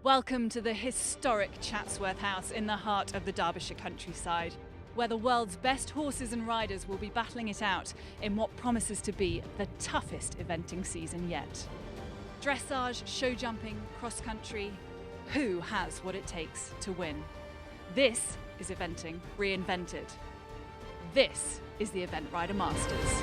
Welcome to the historic Chatsworth House in the heart of the Derbyshire countryside, where the world's best horses and riders will be battling it out in what promises to be the toughest eventing season yet. Dressage, show jumping, cross country, who has what it takes to win? This is eventing reinvented. This is the Event Rider Masters.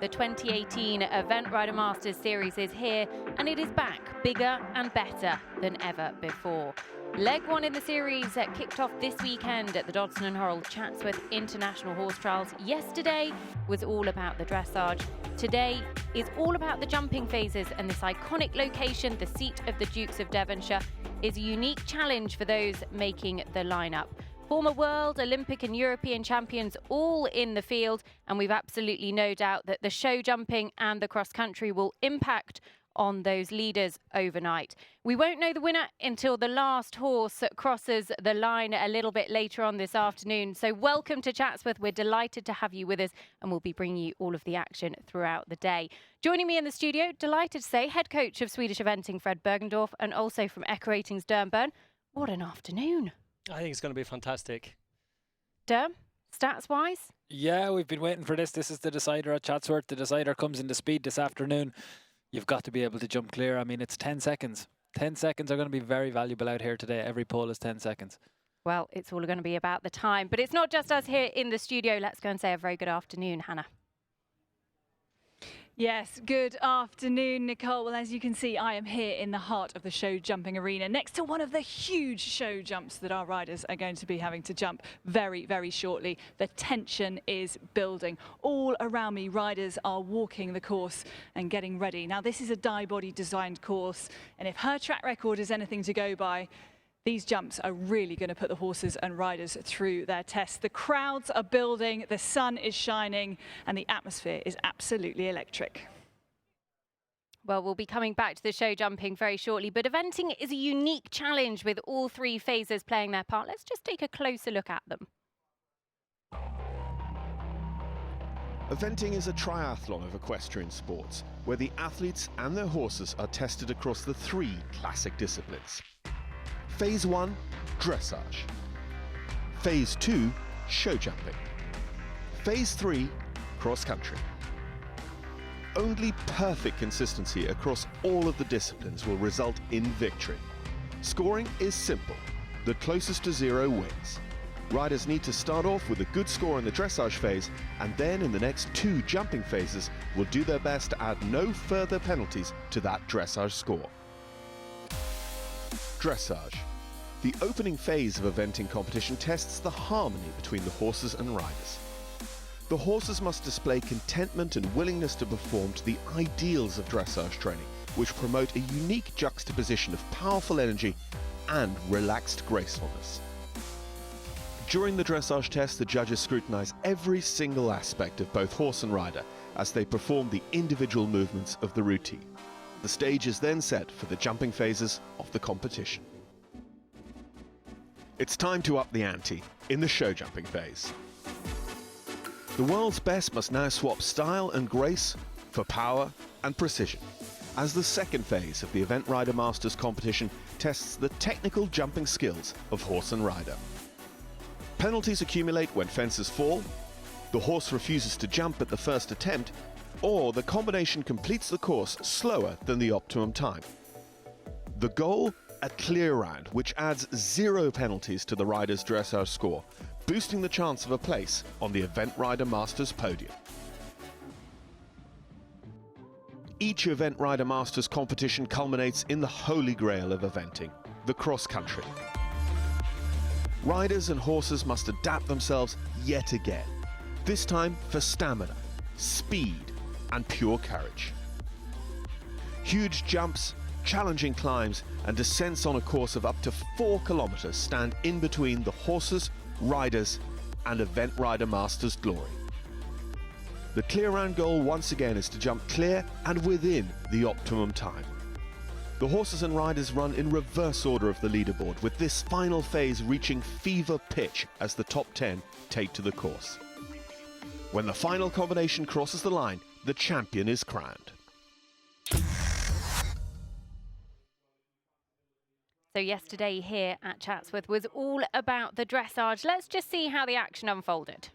The 2018 Event Rider Masters Series is here, and it is back bigger and better than ever before. Leg one in the series kicked off this weekend at the Dodson & Horrell Chatsworth International Horse Trials. Yesterday was all about the dressage. Today is all about the jumping phases, and this iconic location, the seat of the Dukes of Devonshire, is a unique challenge for those making the lineup. Former world, Olympic and European champions all in the field, and we've absolutely no doubt that the show jumping and the cross country will impact on those leaders overnight. We won't know the winner until the last horse crosses the line a little bit later on this afternoon. So welcome to Chatsworth. We're delighted to have you with us, and we'll be bringing you all of the action throughout the day. Joining me in the studio, delighted to say, head coach of Swedish Eventing, Fred Bergendorf, and also from Echo Ratings, Dernburn. What an afternoon. I think it's going to be fantastic. Derm, stats-wise? Yeah, we've been waiting for this. This is the decider at Chatsworth. The decider comes into speed this afternoon. You've got to be able to jump clear. I mean, it's 10 seconds. 10 seconds are going to be very valuable out here today. Every pole is 10 seconds. Well, it's all going to be about the time. But it's not just us here in the studio. Let's go and say a very good afternoon, Hannah. Yes, good afternoon, Nicole. Well, as you can see, I am here in the heart of the show jumping arena, next to one of the huge show jumps that our riders are going to be having to jump very, very shortly. The tension is building. All around me, riders are walking the course and getting ready. Now, this is a die-body designed course, and if her track record is anything to go by, these jumps are really going to put the horses and riders through their tests. The crowds are building, the sun is shining, and the atmosphere is absolutely electric. Well, we'll be coming back to the show jumping very shortly, but eventing is a unique challenge with all three phases playing their part. Let's just take a closer look at them. Eventing is a triathlon of equestrian sports, where the athletes and their horses are tested across the three classic disciplines. Phase 1, dressage. Phase 2, show jumping. Phase 3, cross country. Only perfect consistency across all of the disciplines will result in victory. Scoring is simple. The closest to zero wins. Riders need to start off with a good score in the dressage phase, and then in the next two jumping phases will do their best to add no further penalties to that dressage score. Dressage. The opening phase of eventing competition tests the harmony between the horses and riders. The horses must display contentment and willingness to perform to the ideals of dressage training, which promote a unique juxtaposition of powerful energy and relaxed gracefulness. During the dressage test, the judges scrutinize every single aspect of both horse and rider as they perform the individual movements of the routine. The stage is then set for the jumping phases of the competition. It's time to up the ante in the show jumping phase. The world's best must now swap style and grace for power and precision, as the second phase of the Event Rider Masters competition tests the technical jumping skills of horse and rider. Penalties accumulate when fences fall, the horse refuses to jump at the first attempt, or the combination completes the course slower than the optimum time. The goal? A clear round, which adds 0 penalties to the rider's dressage score, boosting the chance of a place on the Event Rider Masters podium. Each Event Rider Masters competition culminates in the holy grail of eventing, the cross country. riders and horses must adapt themselves yet again. This time for stamina, speed and pure courage. Huge jumps, challenging climbs and descents on a course of up to 4 kilometres stand in between the horses, riders and event rider masters' glory. The clear round goal once again is to jump clear and within the optimum time. The horses and riders run in reverse order of the leaderboard, with this final phase reaching fever pitch as the top 10 take to the course. When the final combination crosses the line, the champion is crowned. So yesterday here at Chatsworth was all about the dressage. Let's just see how the action unfolded.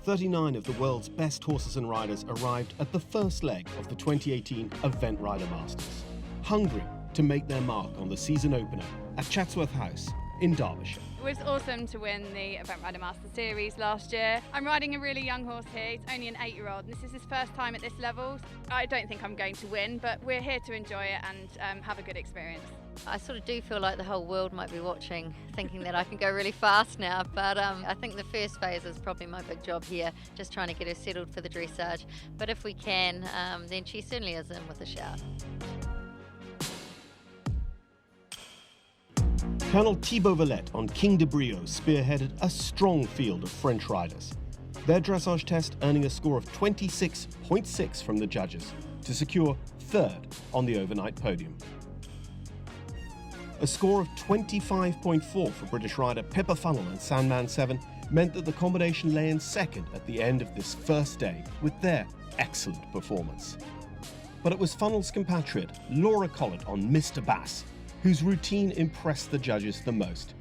39 of the world's best horses and riders arrived at the first leg of the 2018 Event Rider Masters, hungry to make their mark on the season opener at Chatsworth House in Derbyshire. It was awesome to win the Event Rider Master Series last year. I'm riding a really young horse here. He's only an 8-year-old and this is his first time at this level. I don't think I'm going to win, but we're here to enjoy it and have a good experience. I sort of do feel like the whole world might be watching, thinking that I can go really fast now, but I think the first phase is probably my big job here, just trying to get her settled for the dressage. But if we can, then she certainly is in with a shout. Colonel Thibaut Villette on King de Brio spearheaded a strong field of French riders. Their dressage test earning a score of 26.6 from the judges to secure third on the overnight podium. A score of 25.4 for British rider Pippa Funnel and Sandman 7 meant that the combination lay in second at the end of this first day with their excellent performance. But it was Funnel's compatriot Laura Collett on Mr. Bass whose routine impressed the judges the most.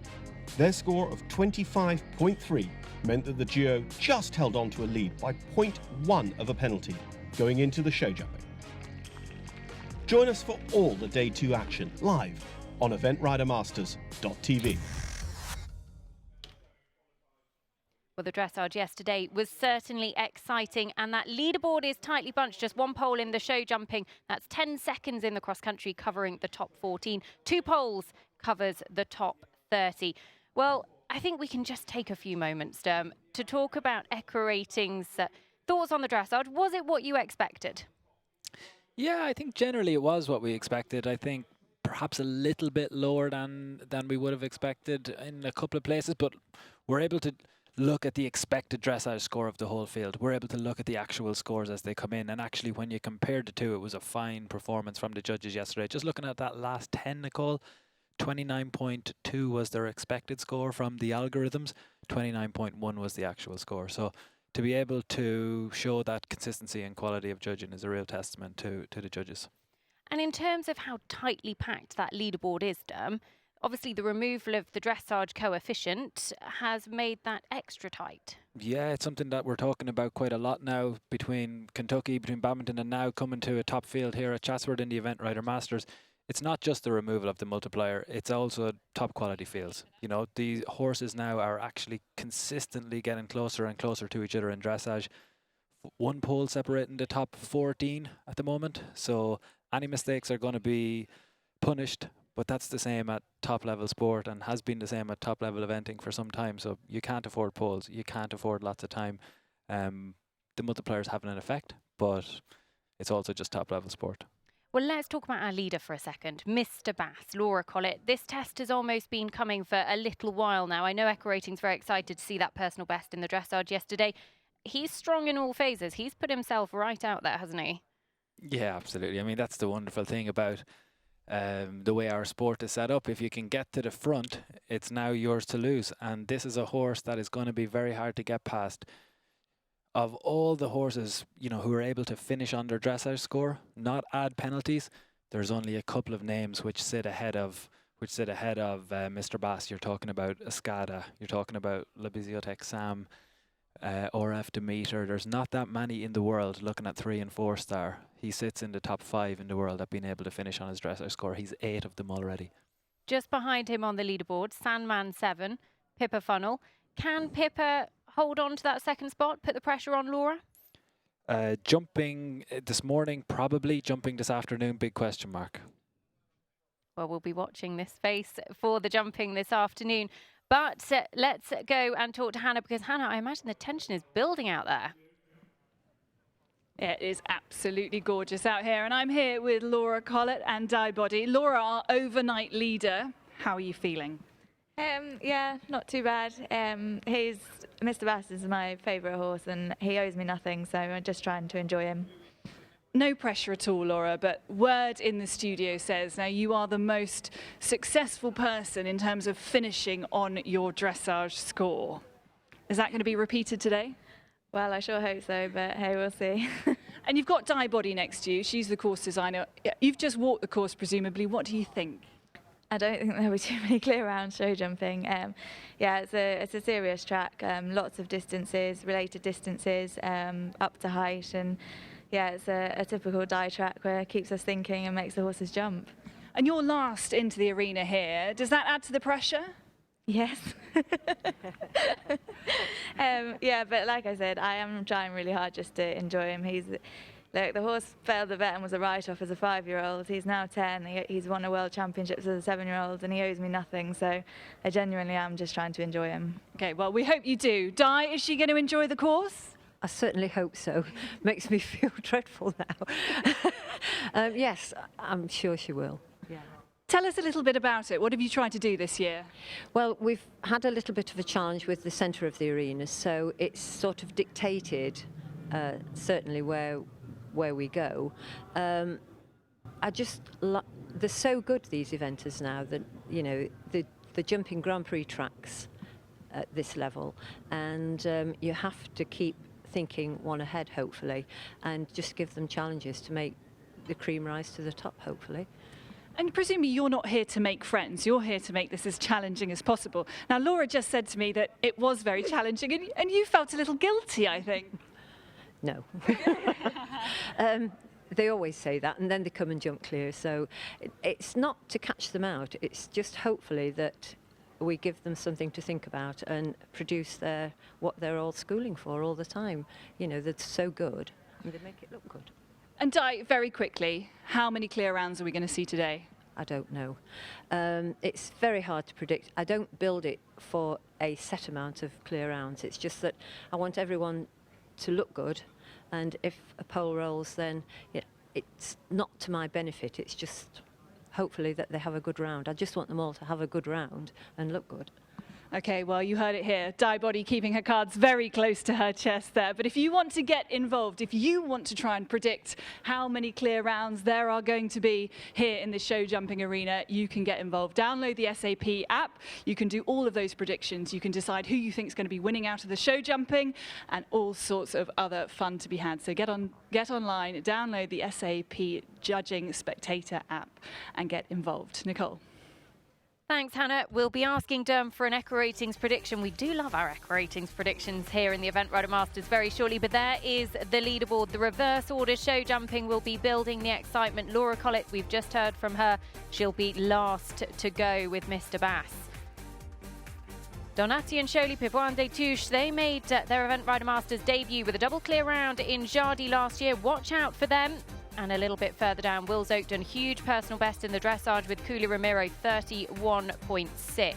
Their score of 25.3 meant that the duo just held on to a lead by 0.1 of a penalty going into the show jumping. Join us for all the Day 2 action live on eventridermasters.tv. Well, the dressage yesterday was certainly exciting, and that leaderboard is tightly bunched. Just one pole in the show jumping. That's 10 seconds in the cross-country covering the top 14. 2 poles covers the top 30. Well, I think we can just take a few moments to talk about Equa Rating's thoughts on the dressage. Was it what you expected? Yeah, I think generally it was what we expected. I think perhaps a little bit lower than we would have expected in a couple of places, but we're able to look at the expected dressage score of the whole field. We're able to look at the actual scores as they come in, and actually when you compared the two, it was a fine performance from the judges yesterday. Just looking at that last 10, Nicole, 29.2 was their expected score from the algorithms, 29.1 was the actual score. So to be able to show that consistency and quality of judging is a real testament to the judges. And in terms of how tightly packed that leaderboard is, Derm, obviously the removal of the dressage coefficient has made that extra tight. Yeah, it's something that we're talking about quite a lot now between Kentucky, between Badminton, and now coming to a top field here at Chatsworth in the Event Rider Masters. It's not just the removal of the multiplier, it's also top quality fields. You know, the horses now are actually consistently getting closer and closer to each other in dressage. 1 pole separating the top 14 at the moment, so any mistakes are going to be punished. But that's the same at top level sport and has been the same at top level eventing for some time. So you can't afford poles. You can't afford lots of time. The multipliers having an effect, but it's also just top level sport. Well, let's talk about our leader for a second, Mr. Bass, Laura Collett. This test has almost been coming for a little while now. I know Equa Rating's very excited to see that personal best in the dressage yesterday. He's strong in all phases. He's put himself right out there, hasn't he? Yeah, absolutely. I mean, that's the wonderful thing about the way our sport is set up. If you can get to the front, it's now yours to lose. And this is a horse that is going to be very hard to get past. Of all the horses, you know, who are able to finish on their dressage score, not add penalties, there's only a couple of names which sit ahead of Mr. Bass. You're talking about Escada, you're talking about La Bibliothèque Sam, RF Demeter. There's not that many in the world looking at 3 and 4 star. He sits in the top 5 in the world at being able to finish on his dressage score. He's 8 of them already. Just behind him on the leaderboard, Sandman 7, Pippa Funnel. Can Pippa hold on to that second spot, put the pressure on Laura? Jumping this morning, probably. Jumping this afternoon, big question mark. Well, we'll be watching this space for the jumping this afternoon. But let's go and talk to Hannah, because Hannah, I imagine the tension is building out there. It is absolutely gorgeous out here, and I'm here with Laura Collett and Dybody. Laura, our overnight leader. How are you feeling? Yeah, not too bad. Mr. Bass is my favourite horse, and he owes me nothing, so I'm just trying to enjoy him. No pressure at all, Laura, but word in the studio says now you are the most successful person in terms of finishing on your dressage score. Is that going to be repeated today? Well, I sure hope so, but hey, we'll see. And you've got Dybody next to you. She's the course designer. You've just walked the course, presumably. What do you think? I don't think there'll be too many clear round show jumping. Yeah, it's a serious track. Lots of distances, related distances, up to height, and yeah, it's a typical die track where it keeps us thinking and makes the horses jump. And you're last into the arena here. Does that add to the pressure? Yes. Yeah, but like I said, I am trying really hard just to enjoy him. Look, the horse failed the vet and was a write-off as a 5-year-old. He's now 10. He's won a world championships as a 7-year-old, and he owes me nothing. So I genuinely am just trying to enjoy him. Okay, well, we hope you do. Di, is she going to enjoy the course? I certainly hope so. Makes me feel dreadful now. Yes, I'm sure she will. Yeah. Tell us a little bit about it. What have you tried to do this year? Well, we've had a little bit of a challenge with the centre of the arena, so it's sort of dictated certainly where we go. I just they're so good, these eventers now, that you know the jumping Grand Prix tracks at this level, and you have to keep thinking one ahead, hopefully, and just give them challenges to make the cream rise to the top, hopefully. And presumably you're not here to make friends, you're here to make this as challenging as possible. Now, Laura just said to me that it was very challenging, and you felt a little guilty, I think. No. They always say that, and then they come and jump clear. So it's not to catch them out, it's just hopefully that we give them something to think about and produce what they're all schooling for all the time. You know, they're so good, and they make it look good. And Di, very quickly, how many clear rounds are we going to see today? I don't know. It's very hard to predict. I don't build it for a set amount of clear rounds. It's just that I want everyone to look good, and if a pole rolls, then it's not to my benefit. It's just hopefully that they have a good round. I just want them all to have a good round and look good. Okay, well, you heard it here. Dybody keeping her cards very close to her chest there. But if you want to get involved, if you want to try and predict how many clear rounds there are going to be here in the show jumping arena, you can get involved. Download the SAP app. You can do all of those predictions. You can decide who you think is going to be winning out of the show jumping, and all sorts of other fun to be had. So get online, download the SAP Judging Spectator app and get involved. Nicole. Thanks, Hannah. We'll be asking Derm for an Equa Ratings prediction. We do love our Equa Ratings predictions here in the Event Rider Masters very shortly, but there is the leaderboard. The reverse order show jumping will be building the excitement. Laura Collett, we've just heard from her. She'll be last to go with Mr. Bass. Donati and Sholi Pivoine des Touches, they made their Event Rider Masters debut with a double clear round in Jardy last year. Watch out for them. And a little bit further down, Wills Oakton, huge personal best in the dressage with Cooley Ramiro, 31.6.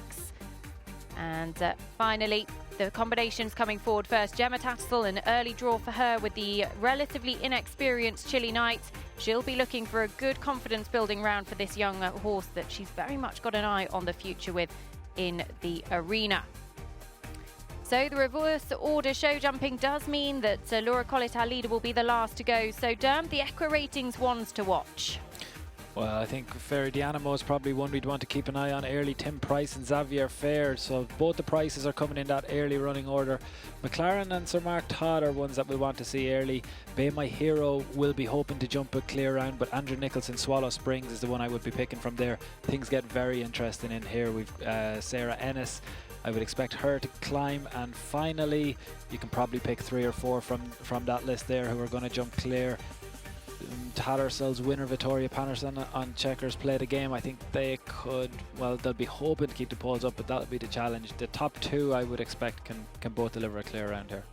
And finally, the combinations coming forward first. Gemma Tattersall, an early draw for her with the relatively inexperienced Chilly Knight. She'll be looking for a good confidence-building round for this young horse that she's very much got an eye on the future with in the arena. So the reverse order show jumping does mean that Laura Collett, our leader, will be the last to go. So Derm, the Equa Ratings ones to watch. Well, I think Ferry Dianamo is probably one we'd want to keep an eye on early. Tim Price and Xavier Fair. So both the prices are coming in that early running order. McLaren and Sir Mark Todd are ones that we want to see early. Bay My Hero will be hoping to jump a clear round, but Andrew Nicholson Swallow Springs is the one I would be picking from there. Things get very interesting in here. We've Sarah Ennis. I would expect her to climb, and finally you can probably pick 3 or 4 from that list there who are going to jump clear. Tattersall's winner Vittoria Panderson on Checkers Play the Game. I think they could, well, they'll be hoping to keep the poles up, but that'll be the challenge. The top 2 I would expect can both deliver a clear round here.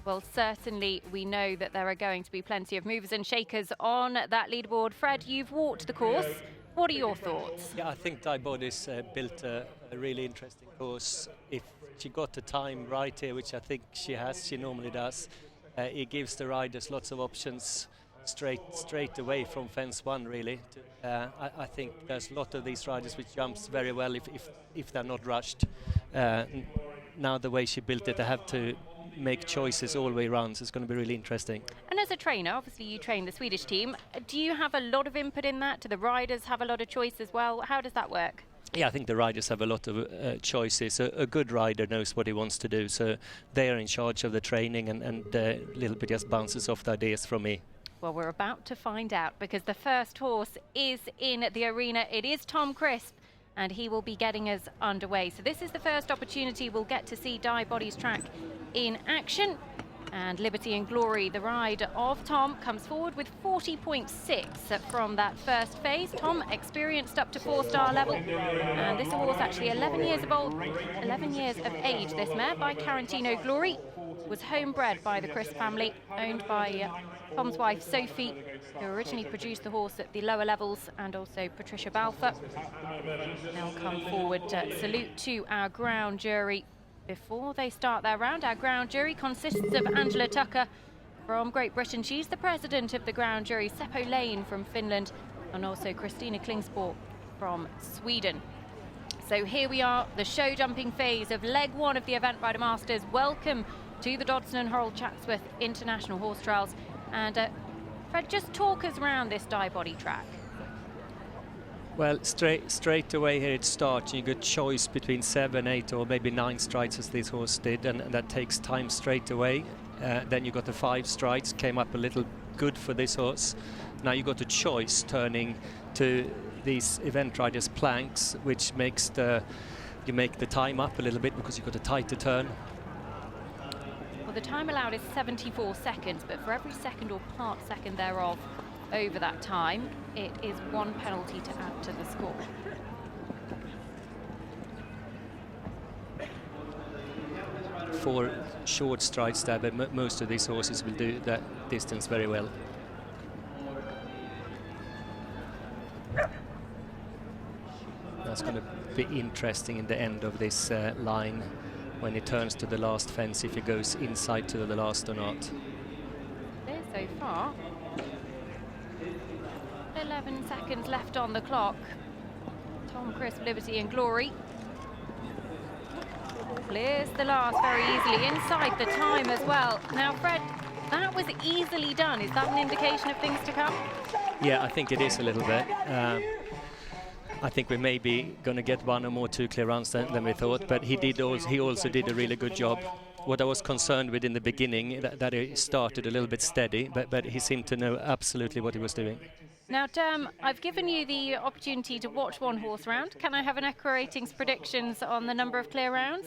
Well, certainly we know that there are going to be plenty of movers and shakers on that leaderboard. Fred, you've walked the course. What are your thoughts? Yeah, I think Body's built a really interesting course. If she got the time right here, which I think she has, she normally does, it gives the riders lots of options straight away from fence one, really. I think there's a lot of these riders which jumps very well if they're not rushed. Now the way she built it, they have to make choices all the way around, so it's going to be really interesting. And as a trainer, obviously you train the Swedish team. Do you have a lot of input in that? Do the riders have a lot of choice as well? How does that work? Yeah, I think the riders have a lot of choices. A good rider knows what he wants to do, so they are in charge of the training and a little bit just bounces off the ideas from me. Well, we're about to find out, because the first horse is in the arena. It is Tom Crisp, and he will be getting us underway. So this is the first opportunity we'll get to see Body's track in action. And Liberty and Glory, the ride of Tom, comes forward with 40.6 from that first phase. Tom experienced up to 4-star level, and this horse actually 11 years of age, this mare by Carantino Glory, was homebred by the Crisp family, owned by Tom's wife Sophie, who originally produced the horse at the lower levels, and also Patricia Balfour. They'll come forward. Salute to our ground jury. Before they start their round, our ground jury consists of Angela Tucker from Great Britain. She's the president of the ground jury, Seppo Lane from Finland, and also Christina Klingspor from Sweden. So here we are, the show jumping phase of leg one of the Event Rider Masters. Welcome to the Dodson and Harold Chatsworth International Horse Trials. And Fred, just talk us around this Body track. Well, straight away here it starts. You get choice between 7, 8 or maybe 9 strides as this horse did, and that takes time straight away. Then you got the 5 strides, came up a little good for this horse. Now you got a choice turning to these event riders planks, which makes you make the time up a little bit because you've got a tighter turn. Well, the time allowed is 74 seconds, but for every second or part second thereof over that time, it is 1 penalty to add to the score. Four short strides there, but most of these horses will do that distance very well. That's going to be interesting in the end of this line when it turns to the last fence, if it goes inside to the last or not. There so far. 11 seconds left on the clock. Tom Crisp, Liberty and Glory clears the last very easily, inside the time as well. Now, Fred, that was easily done. Is that an indication of things to come? Yeah, I think it is a little bit. I think we may be going to get 1 or more 2 clear runs than we thought, but he also did a really good job. What I was concerned with in the beginning, that he started a little bit steady, but he seemed to know absolutely what he was doing. Now, I've given you the opportunity to watch 1 horse round. Can I have an Echo Ratings predictions on the number of clear rounds?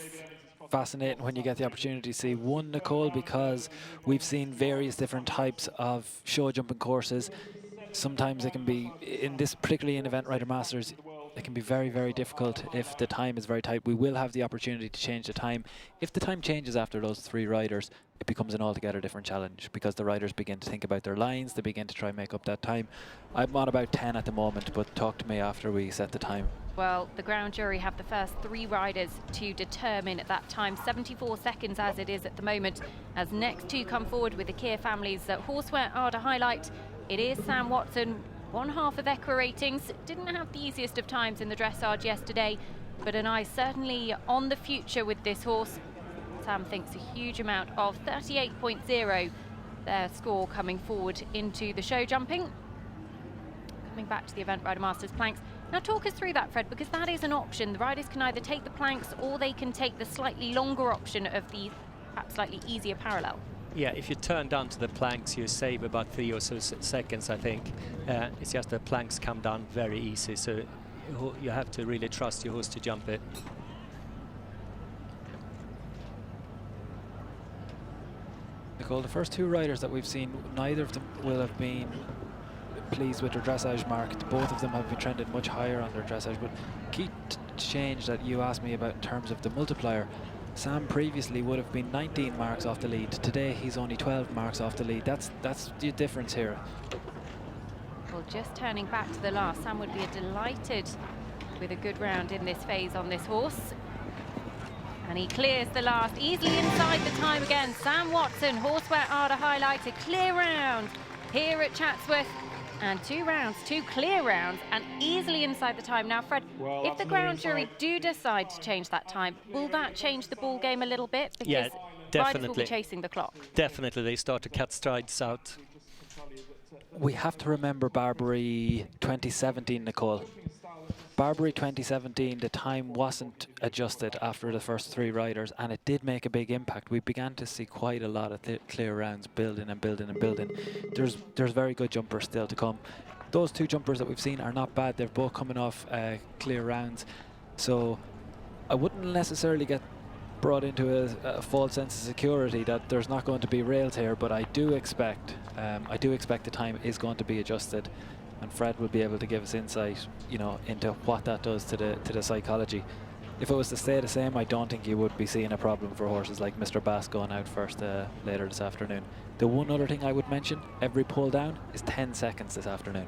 Fascinating when you get the opportunity to see one, Nicole, because we've seen various different types of show jumping courses. Sometimes it can be, particularly in Event Rider Masters, it can be very, very difficult if the time is very tight. We will have the opportunity to change the time. If the time changes after those 3 riders, it becomes an altogether different challenge because the riders begin to think about their lines, they begin to try and make up that time. I'm on about 10 at the moment, but talk to me after we set the time. Well, the ground jury have the first 3 riders to determine at that time. 74 seconds as it is at the moment, as next 2 come forward with the Keir family's horseware are to highlight. It is Sam Watson, 1/2 of Echo Ratings. Didn't have the easiest of times in the dressage yesterday, but an eye certainly on the future with this horse. Sam thinks a huge amount of 38.0, their score coming forward into the show jumping. Coming back to the Event Rider Masters planks. Now talk us through that, Fred, because that is an option. The riders can either take the planks or they can take the slightly longer option of the perhaps slightly easier parallel. Yeah, if you turn down to the planks, you save about 3 or so seconds, I think. It's just the planks come down very easy, so you have to really trust your horse to jump it. Nicole, the first 2 riders that we've seen, neither of them will have been pleased with their dressage mark. Both of them have been trending much higher on their dressage, but key change that you asked me about in terms of the multiplier, Sam previously would have been 19 marks off the lead. Today he's only 12 marks off the lead. That's the difference here. Well, just turning back to the last, Sam would be delighted with a good round in this phase on this horse. And he clears the last, easily inside the time again. Sam Watson, Horseware are to highlight a clear round here at Chatsworth. And 2 rounds, 2 clear rounds, and easily inside the time. Now, Fred, if the ground jury do decide to change that time, will that change the ball game a little bit? Because yeah, definitely. riders will be chasing the clock. Definitely, they start to cut strides out. We have to remember Barbary 2017, Nicole. Barbary 2017, the time wasn't adjusted after the first 3 riders, and it did make a big impact. We began to see quite a lot of clear rounds building and building and building. There's very good jumpers still to come. Those 2 jumpers that we've seen are not bad. They're both coming off clear rounds. So I wouldn't necessarily get brought into a false sense of security that there's not going to be rails here, but I do expect the time is going to be adjusted. And Fred will be able to give us insight, you know, into what that does to the psychology. If it was to stay the same, I don't think you would be seeing a problem for horses like Mr. Bass going out first later this afternoon. The one other thing I would mention, every pull down is 10 seconds this afternoon.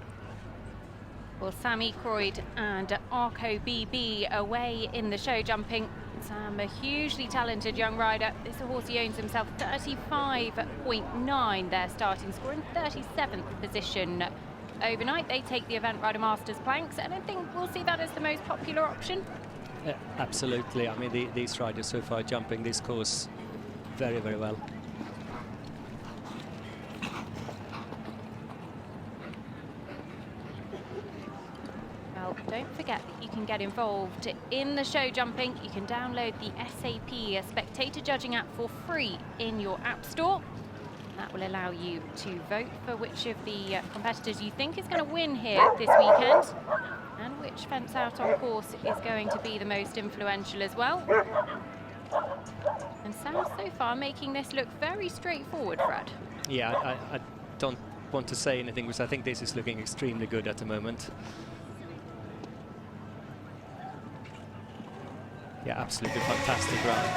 Well, Sammy Croyd and Arco BB away in the show jumping. Sam, a hugely talented young rider. This horse he owns himself 35.9, their starting score, in 37th position. Overnight, they take the Event Rider Masters planks, and I think we'll see that as the most popular option. Yeah, absolutely. I mean, these riders so far jumping this course very, very well. Well, don't forget that you can get involved in the show jumping. You can download the SAP Spectator Judging app for free in your app store. That will allow you to vote for which of the competitors you think is going to win here this weekend, and which fence out on course is going to be the most influential as well. And Sam so far making this look very straightforward, Fred. Yeah, I don't want to say anything because I think this is looking extremely good at the moment. Yeah, absolutely fantastic round.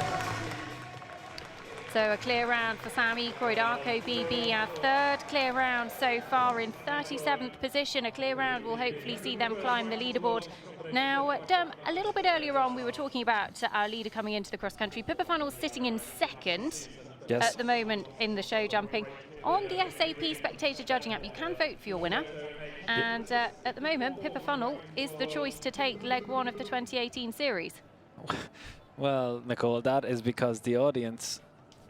So a clear round for Sammy Croyd, Arco BB, our 3rd clear round so far in 37th position. A clear round will hopefully see them climb the leaderboard. Now, a little bit earlier on, we were talking about our leader coming into the cross-country. Pippa Funnell's sitting in 2nd at the moment in the show jumping. On the SAP Spectator Judging app, you can vote for your winner. And at the moment, Pippa Funnell is the choice to take leg 1 of the 2018 series. Well, Nicole, that is because the audience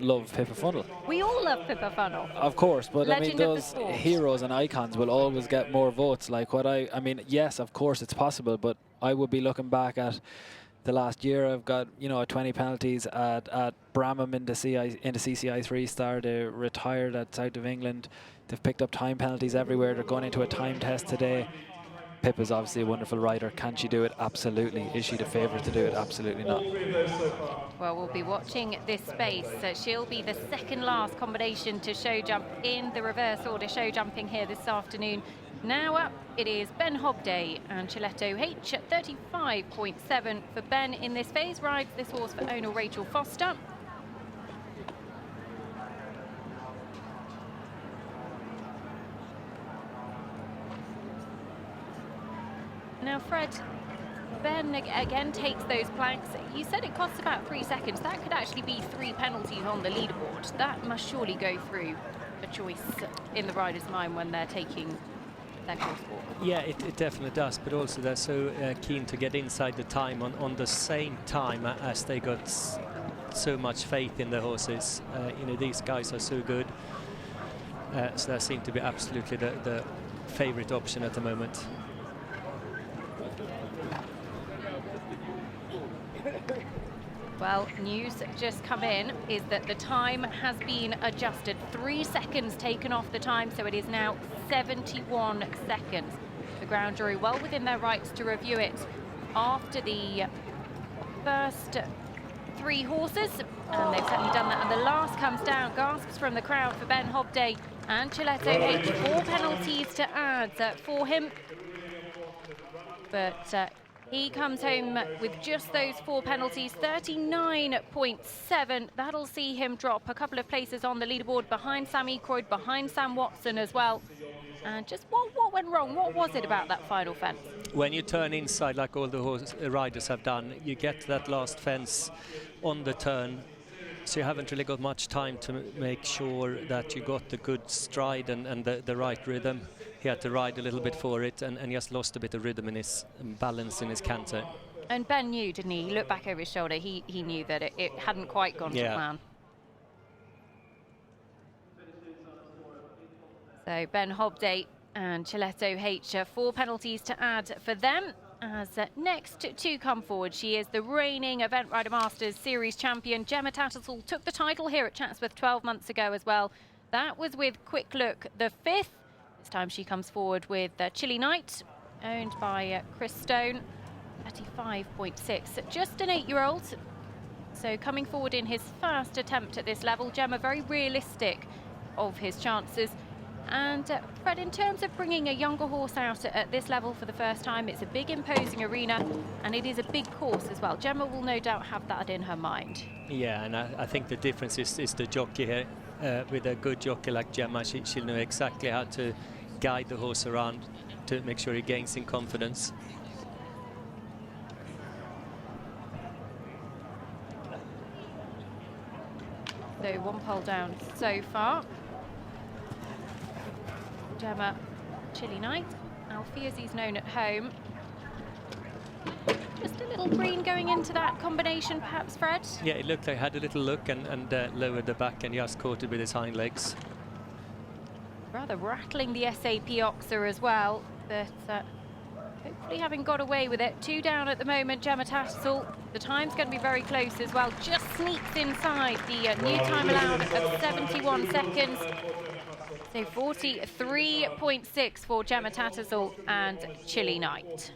love Pippa Funnell. We all love Pippa Funnell. Of course, but Legend I mean, those heroes and icons will always get more votes. Like what I mean, yes, of course it's possible, but I would be looking back at the last year. I've got, you know, 20 penalties at Bramham in the CCI 3-star. They retired at South of England. They've picked up time penalties everywhere. They're going into a time test today. Pippa's obviously a wonderful rider. Can she do it? Absolutely. Is she the favourite to do it? Absolutely not. Well, we'll be watching this space. She'll be the 2nd last combination to show jump in the reverse order show jumping here this afternoon. Now up, it is Ben Hobday and Chiletto H at 35.7 for Ben in this phase. Rides this horse for owner Rachel Foster. Now, Fred, Ben again takes those planks. You said it costs about 3 seconds. That could actually be 3 penalties on the leaderboard. That must surely go through a choice in the rider's mind when they're taking their course walk. Yeah, it definitely does, but also they're so keen to get inside the time on the same time as they got so much faith in the horses. You know, these guys are so good. So they seem to be absolutely the favourite option at the moment. Well, news just come in is that the time has been adjusted. 3 seconds taken off the time, so it is now 71 seconds. The ground jury well within their rights to review it after the first 3 horses, and they've certainly done that. And the last comes down, gasps from the crowd for Ben Hobday and Chiletto H. 4 penalties to add for him. But he comes home with just those 4 penalties, 39.7. That'll see him drop a couple of places on the leaderboard behind Sammy Croyd, behind Sam Watson as well. And just what went wrong? What was it about that final fence? When you turn inside, like all the riders have done, you get that last fence on the turn, so you haven't really got much time to make sure that you got the good stride and the right rhythm. He had to ride a little bit for it and just lost a bit of rhythm in his balance in his canter. And Ben knew, didn't he? He looked back over his shoulder. He knew that it hadn't quite gone to plan. So Ben Hobday and Chiletto H, 4 penalties to add for them. As next to come forward, she is the reigning Event Rider Masters Series champion. Gemma Tattersall took the title here at Chatsworth 12 months ago as well. That was with Quick Look the 5th. This time she comes forward with Chilly Knight, owned by Chris Stone, 35.6. Just an 8-year-old. So coming forward in his first attempt at this level, Gemma very realistic of his chances. And Fred, in terms of bringing a younger horse out at this level for the first time, it's a big imposing arena and it is a big course as well. Gemma will no doubt have that in her mind. Yeah, and I think the difference is the jockey here. With a good jockey like Gemma, she'll know exactly how to guide the horse around to make sure he gains in confidence. So 1 pole down so far. Gemma, Chilly Knight, Alfie as he's known at home. Just a little green going into that combination perhaps, Fred? Yeah, it looked like he had a little look and lowered the back and just caught it with his hind legs. Rather rattling the SAP Oxer as well, but hopefully having got away with it. 2 down at the moment, Gemma Tattersall. The time's going to be very close as well. Just sneaks inside the new time allowed of 71 seconds. So 43.6 for Gemma Tattersall and Chilly Knight.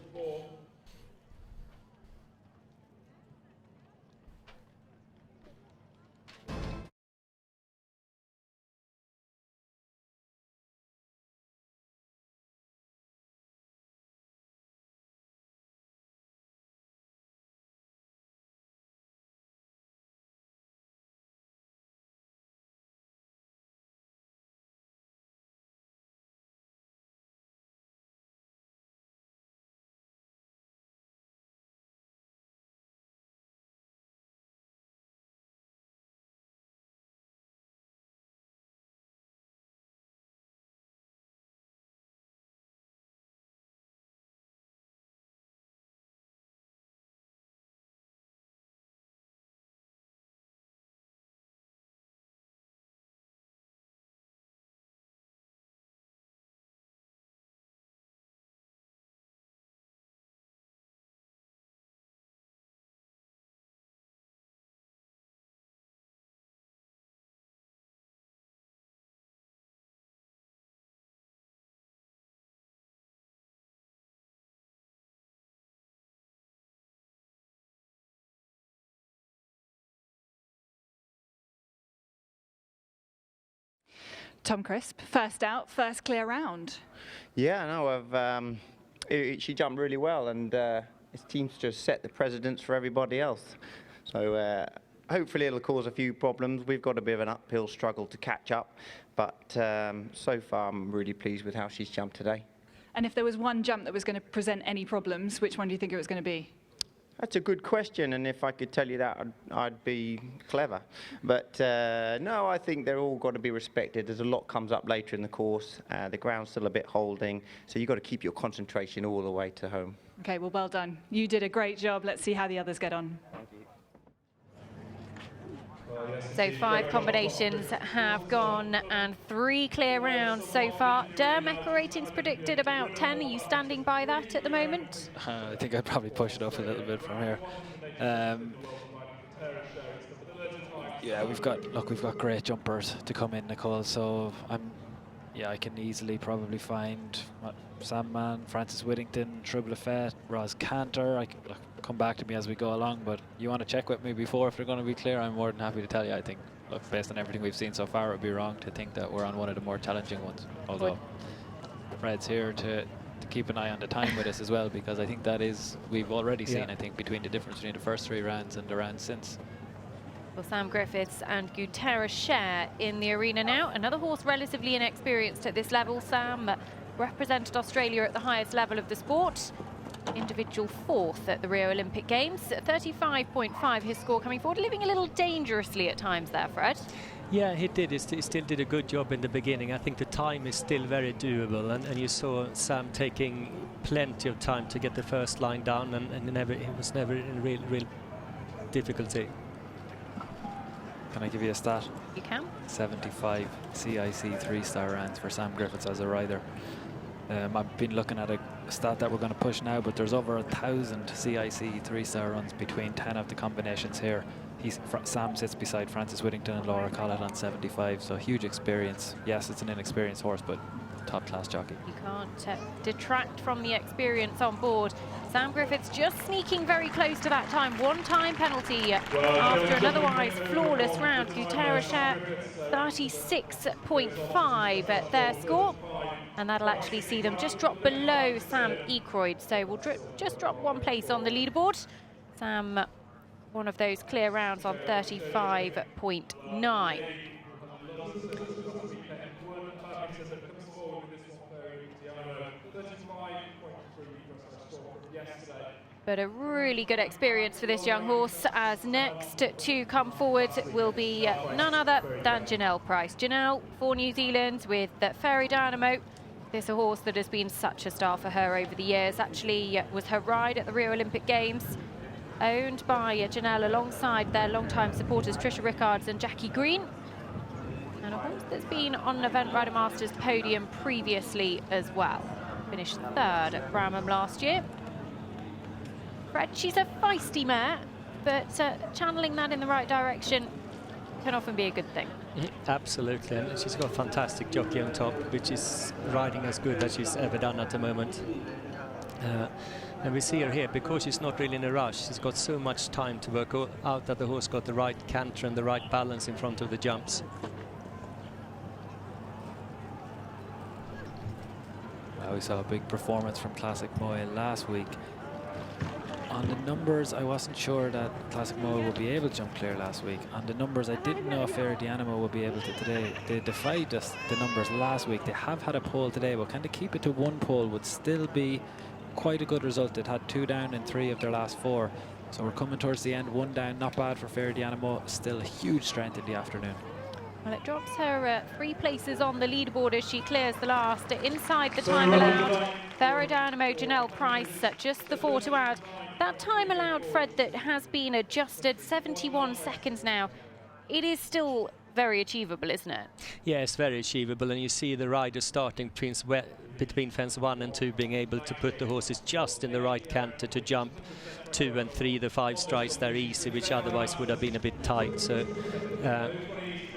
Tom Crisp, first out, first clear round. Yeah, no, she jumped really well, and it seems to set the precedence for everybody else. So hopefully it'll cause a few problems. We've got a bit of an uphill struggle to catch up, but so far I'm really pleased with how she's jumped today. And if there was one jump that was going to present any problems, which one do you think it was going to be? That's a good question, and if I could tell you that, I'd be clever. But no, I think they're all got to be respected. There's a lot comes up later in the course. The ground's still a bit holding, so you've got to keep your concentration all the way to home. Okay, well done. You did a great job. Let's see how the others get on. Thank you. So 5 combinations have gone and 3 clear rounds so far. Dermecker ratings predicted about 10. Are you standing by that at the moment? I think I'd probably push it up a little bit from here. Yeah, we've got great jumpers to come in, Nicole. So I can easily probably find Sandman, Francis Whittington, Triple Effect, Roz Cantor. I can come back to me as we go along, but you want to check with me before if they're going to be clear? I'm more than happy to tell you. I think, look, based on everything we've seen so far, it would be wrong to think that we're on one of the more challenging ones. Although Fred's here to keep an eye on the time with us as well, because I think that is, we've already seen, I think, between the difference between the first 3 rounds and the rounds since. Well, Sam Griffiths and Gutierrez share in the arena now. Another horse relatively inexperienced at this level. Sam represented Australia at the highest level of the sport. Individual 4th at the Rio Olympic Games. 35.5 his score coming forward, living a little dangerously at times there, Fred. Yeah, he did. He still did a good job in the beginning. I think the time is still very doable, and you saw Sam taking plenty of time to get the first line down, and he was never in real difficulty. Can I give you a stat? You can. 75 CIC 3-star rounds for Sam Griffiths as a rider. I've been looking at a stat that we're going to push now, but there's over 1,000 CIC 3-star runs between 10 of the combinations here. Sam sits beside Francis Whittington and Laura Collett on 75, so huge experience. Yes, it's an inexperienced horse, but top-class jockey. You can't detract from the experience on board. Sam Griffiths just sneaking very close to that time. One-time penalty after an otherwise flawless round. Gutierrez share 36.5 at their score. And that'll actually see them just drop below Sam Ekroyd. So we'll just drop one place on the leaderboard. Sam, one of those clear rounds on 35.9. But a really good experience for this young horse, as next to come forward will be none other than Janelle Price. Janelle for New Zealand with Fairy Dynamo. This is a horse that has been such a star for her over the years. Actually was her ride at the Rio Olympic Games, owned by Janelle alongside their longtime supporters Trisha Rickards and Jackie Green. And a horse that's been on an Event Rider Masters podium previously as well. Finished 3rd at Bramham last year. Fred, she's a feisty mare, but channeling that in the right direction can often be a good thing. Absolutely, and she's got a fantastic jockey on top, which is riding as good as she's ever done at the moment. And we see her here, because she's not really in a rush, she's got so much time to work out that the horse got the right canter and the right balance in front of the jumps. Well, we saw a big performance from Classic Moyle last week. On the numbers, I wasn't sure that Classic Moyle would be able to jump clear last week. On the numbers, I didn't know if Fairy Dynamo would be able to today. They defied us, the numbers last week. They have had a pole today, but can they keep it to one pole would still be quite a good result. They'd had 2 down in 3 of their last 4. So we're coming towards the end. 1 down, not bad for Fairy Dynamo. Still a huge strength in the afternoon. Well, it drops her 3 places on the leaderboard as she clears the last inside the time allowed. Fairy Dynamo, Janelle Price, just the 4 to add. That time allowed, Fred, that has been adjusted, 71 seconds now. It is still very achievable, isn't it? Yeah, it's very achievable, and you see the riders starting between fence 1 and 2 being able to put the horses just in the right canter to jump 2 and 3. The 5 strikes, they're easy, which otherwise would have been a bit tight. So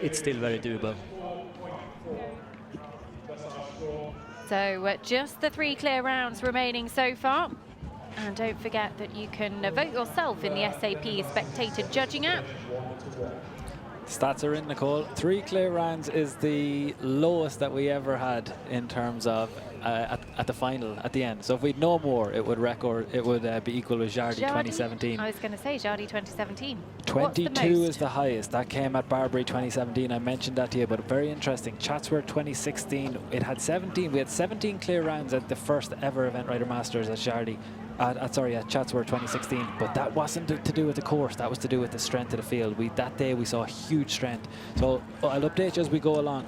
it's still very doable. So just the 3 clear rounds remaining so far. And don't forget that you can vote yourself in the SAP Spectator Judging app. Stats are in, Nicole. 3 clear rounds is the lowest that we ever had in terms of at the final, at the end. So if we'd no more, it would be equal with Jardy 2017. I was going to say Jardy 2017. 22 is the highest. That came at Barbary 2017. I mentioned that to you, but very interesting. Chatsworth 2016. It had 17. We had 17 clear rounds at the first ever Event Rider Masters at Jardy. At Chatsworth 2016, but that wasn't to do with the course, that was to do with the strength of the field. That day we saw huge strength. So I'll update you as we go along.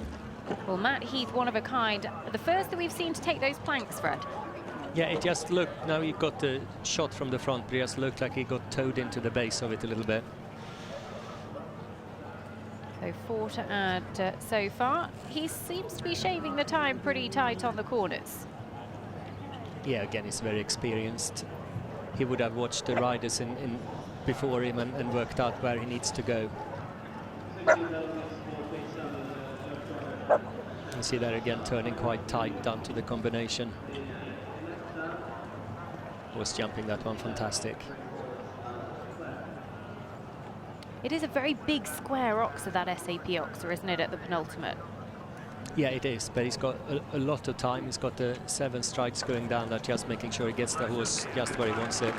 Well, Matt Heath, one of a kind. The first that we've seen to take those planks, Fred. Yeah, it just looked, now he got the shot from the front, but it just looked like he got towed into the base of it a little bit. So 4 to add so far. He seems to be shaving the time pretty tight on the corners. Yeah, again, he's very experienced. He would have watched the riders in before him and worked out where he needs to go. You see that again, turning quite tight down to the combination. Was jumping that one fantastic. It is a very big square oxer, that SAP oxer, isn't it, at the penultimate? Yeah, it is, but he's got a lot of time. He's got the 7 strikes going down, that just making sure he gets the horse just where he wants it.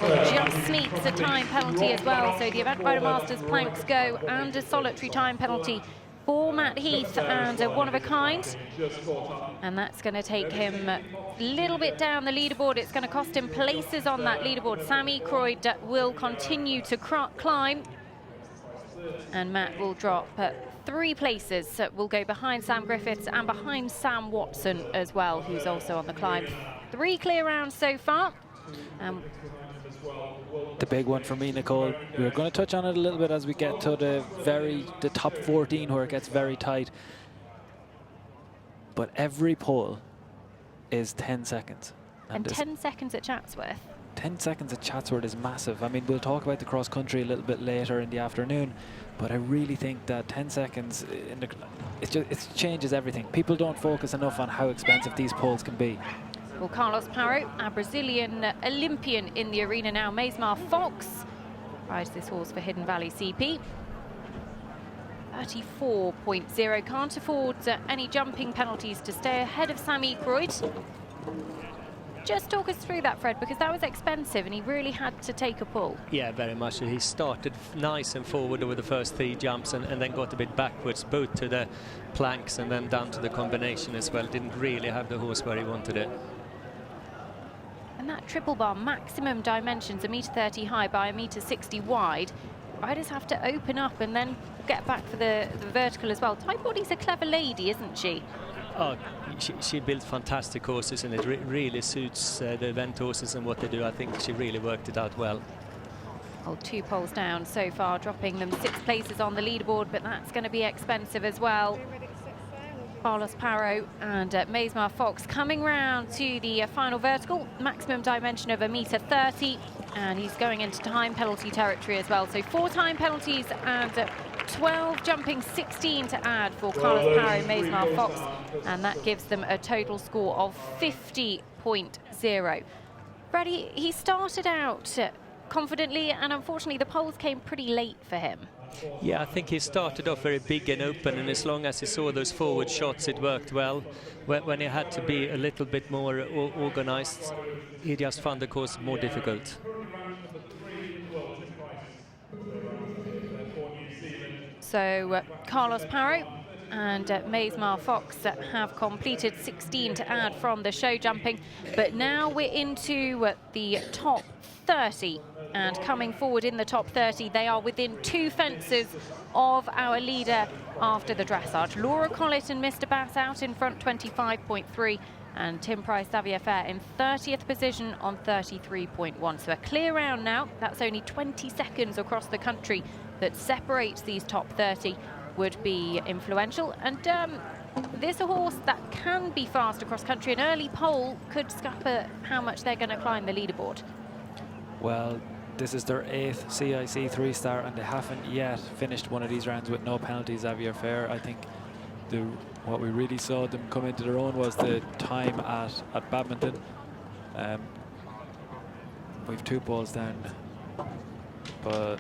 Well, just sneaks a time penalty as well, so the Event Rider Masters planks go and a solitary time penalty for Matt Heath, and a one of a kind. And that's going to take him a little bit down the leaderboard. It's going to cost him places on that leaderboard. Sammy Croyd will continue to climb, and Matt will drop 3 places. Will go behind Sam Griffiths and behind Sam Watson as well, who's also on the climb. 3 clear rounds so far. The big one for me, Nicole, we're going to touch on it a little bit as we get to the top 14 where it gets very tight. But every pole is 10 seconds. And 10 seconds at Chatsworth. 10 seconds at Chatsworth is massive. I mean, we'll talk about the cross country a little bit later in the afternoon, but I really think that 10 seconds, it changes everything. People don't focus enough on how expensive these poles can be. Well, Carlos Parro, a Brazilian Olympian in the arena now. Maxime Fox rides this horse for Hidden Valley CP. 34.0, can't afford any jumping penalties to stay ahead of Sammy Croyd. Just talk us through that, Fred, because that was expensive and he really had to take a pull. Yeah, very much. He started nice and forward over the first 3 jumps and then got a bit backwards, both to the planks and then down to the combination as well. Didn't really have the horse where he wanted it. And that triple bar, maximum dimensions, 1.30 m high by 1.60 m wide. Riders have to open up and then get back for the vertical as well. Tighebody's a clever lady, isn't she? Oh, she built fantastic horses, and it really suits the event horses and what they do. I think she really worked it out well. Oh, 2 poles down so far, dropping them 6 places on the leaderboard, but that's going to be expensive as well. Carlos Parro and Maxime Fox coming round to the final vertical, maximum dimension of 1.30 m, and he's going into time penalty territory as well. So 4 time penalties and 12 jumping, 16 to add for Carlos Parro, Maxime Fox, and that gives them a total score of 50.0. Freddie, he started out confidently, and unfortunately the poles came pretty late for him. Yeah, I think he started off very big and open, and as long as he saw those forward shots, it worked well. When he had to be a little bit more organized, he just found the course more difficult. So Carlos Parro and Maxime Fox have completed 16 to add from the show jumping, but now we're into the top 30, and coming forward in the top 30, they are within 2 fences of our leader after the dressage. Laura Collett and Mr. Bass out in front, 25.3, and Tim Price, Xavier Fair in 30th position on 33.1. So a clear round now. That's only 20 seconds across the country that separates these top 30 would be influential. And this is a horse that can be fast across country. An early pole could scupper how much they're going to climb the leaderboard. Well, this is their 8th CIC 3-star, and they haven't yet finished one of these rounds with no penalties. Xavier Fair, I think what we really saw them come into their own was the time at Badminton. We've 2 balls down, but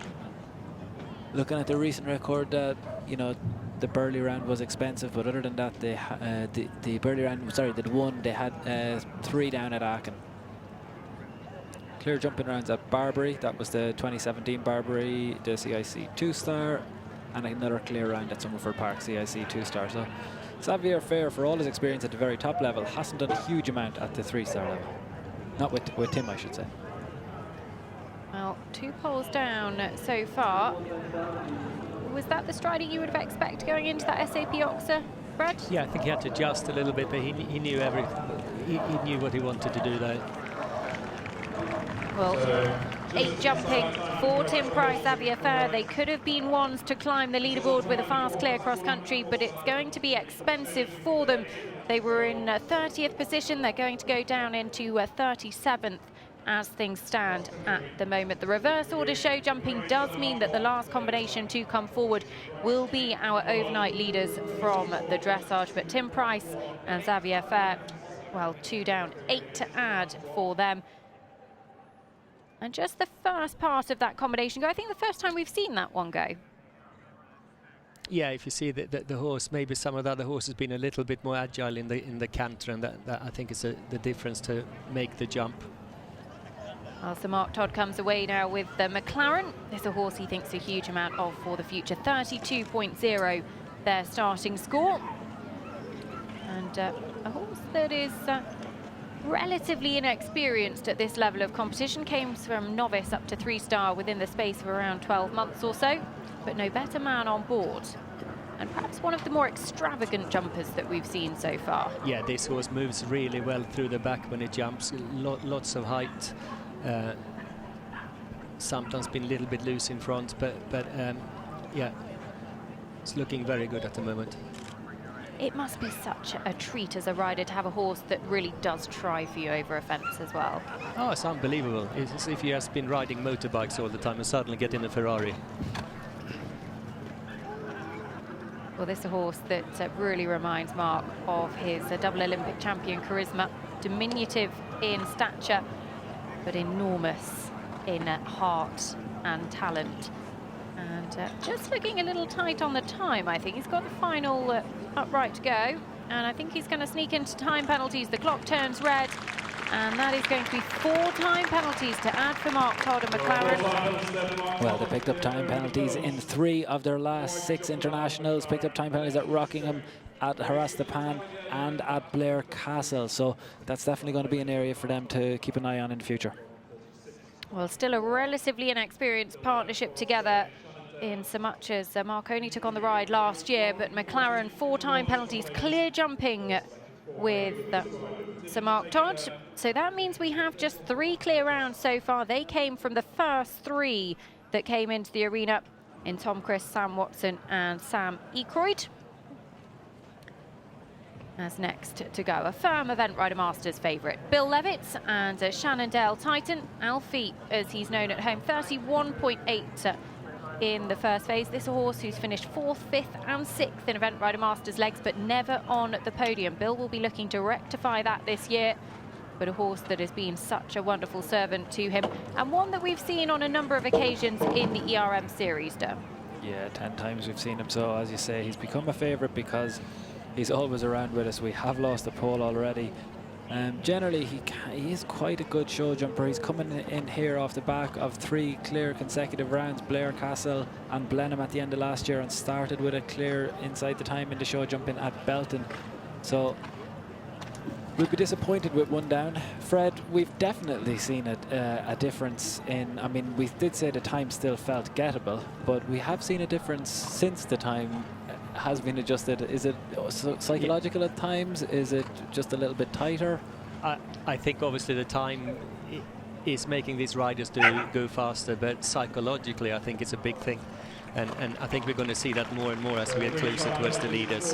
looking at the recent record, that the Burley round was expensive, but other than that, the Burley round, sorry, they'd won. They had 3 down at Aachen. Clear jumping rounds at Barbary, that was the 2017 Barbary, the CIC 2-star, and another clear round at Somerford Park, CIC 2-star. So Xavier Fair, for all his experience at the very top level, hasn't done a huge amount at the 3-star level. Not with Tim, I should say. Well, 2 poles down so far. Was that the striding you would have expected going into that SAP Oxer, Brad? Yeah, I think he had to adjust a little bit, but he knew he knew what he wanted to do there. Well, 8 jumping for Tim Price, Xavier Fair. They could have been ones to climb the leaderboard with a fast clear cross country, but it's going to be expensive for them. They were in 30th position. They're going to go down into 37th as things stand at the moment. The reverse order show jumping does mean that the last combination to come forward will be our overnight leaders from the dressage, but Tim Price and Xavier Fair, well, 2 down, 8 to add for them. And just the first part of that combination go, I think the first time we've seen that one go. Yeah, if you see the horse, maybe some of the other horses been a little bit more agile in the canter, and that I think is the difference to make the jump. Well, Sir Mark Todd comes away now with the McLaren. This is a horse he thinks a huge amount of for the future. 32.0 their starting score. And a horse that is relatively inexperienced at this level of competition, came from novice up to 3-star within the space of around 12 months or so, but no better man on board. And perhaps one of the more extravagant jumpers that we've seen so far. Yeah, this horse moves really well through the back when it jumps. Lots of height. Sometimes been a little bit loose in front, but yeah, it's looking very good at the moment. It must be such a treat as a rider to have a horse that really does try for you over a fence as well. Oh, it's unbelievable. It's as if he has been riding motorbikes all the time and suddenly get in a Ferrari. Well, this is a horse that really reminds Mark of his double Olympic champion Charisma. Diminutive in stature, but enormous in heart and talent. And just looking a little tight on the time, I think. He's got the final upright to go, and I think he's going to sneak into time penalties. The clock turns red, and that is going to be 4 time penalties to add for Mark Todd and McLaren. Well, they picked up time penalties in 3 of their last 6 internationals, picked up time penalties at Rockingham, at Harastapan and at Blair Castle, so that's definitely going to be an area for them to keep an eye on in the future. Well, still a relatively inexperienced partnership together, in so much as Mark only took on the ride last year, but McLaren 4 time penalties, clear jumping with Sir Mark Todd. So that means we have just 3 clear rounds so far. They came from the first 3 that came into the arena in Tom Chris, Sam Watson and Sam Ekroyd. As next to go, a firm Event Rider Masters favourite, Bill Levitt and Shannondale Titan. Alfie, as he's known at home, 31.8 in the first phase. This is a horse who's finished 4th, 5th and 6th in Event Rider Masters legs, but never on the podium. Bill will be looking to rectify that this year, but a horse that has been such a wonderful servant to him, and one that we've seen on a number of occasions in the ERM series, Derm. Yeah, 10 times we've seen him, so as you say, he's become a favourite because he's always around with us. We have lost the pole already. Generally, he is quite a good show jumper. He's coming in here off the back of 3 clear consecutive rounds, Blair Castle and Blenheim at the end of last year, and started with a clear inside the time in the show jumping at Belton. So we'll be disappointed with 1 down. Fred, we've definitely seen a difference in, I mean, we did say the time still felt gettable, but we have seen a difference since the time has been adjusted. Is it psychological at times? Is it just a little bit tighter? I think obviously the time is making these riders go faster, but psychologically I think it's a big thing, and I think we're going to see that more and more as we get closer towards the leaders.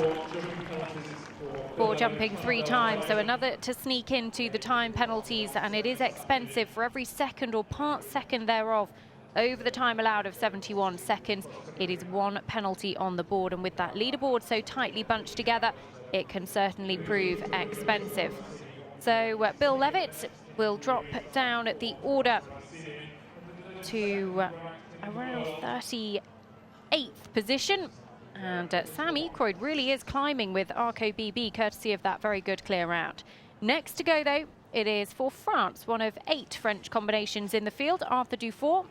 4 jumping 3 times, so another to sneak into the time penalties, and it is expensive. For every second or part second thereof over the time allowed of 71 seconds, it is 1 penalty on the board, and with that leaderboard so tightly bunched together, it can certainly prove expensive. So Bill Levitt will drop down at the order to around 38th position, and Sam Ekroyd really is climbing with Arco BB, courtesy of that very good clear round. Next to go, though, it is for France, one of 8 French combinations in the field, Arthur Dufour,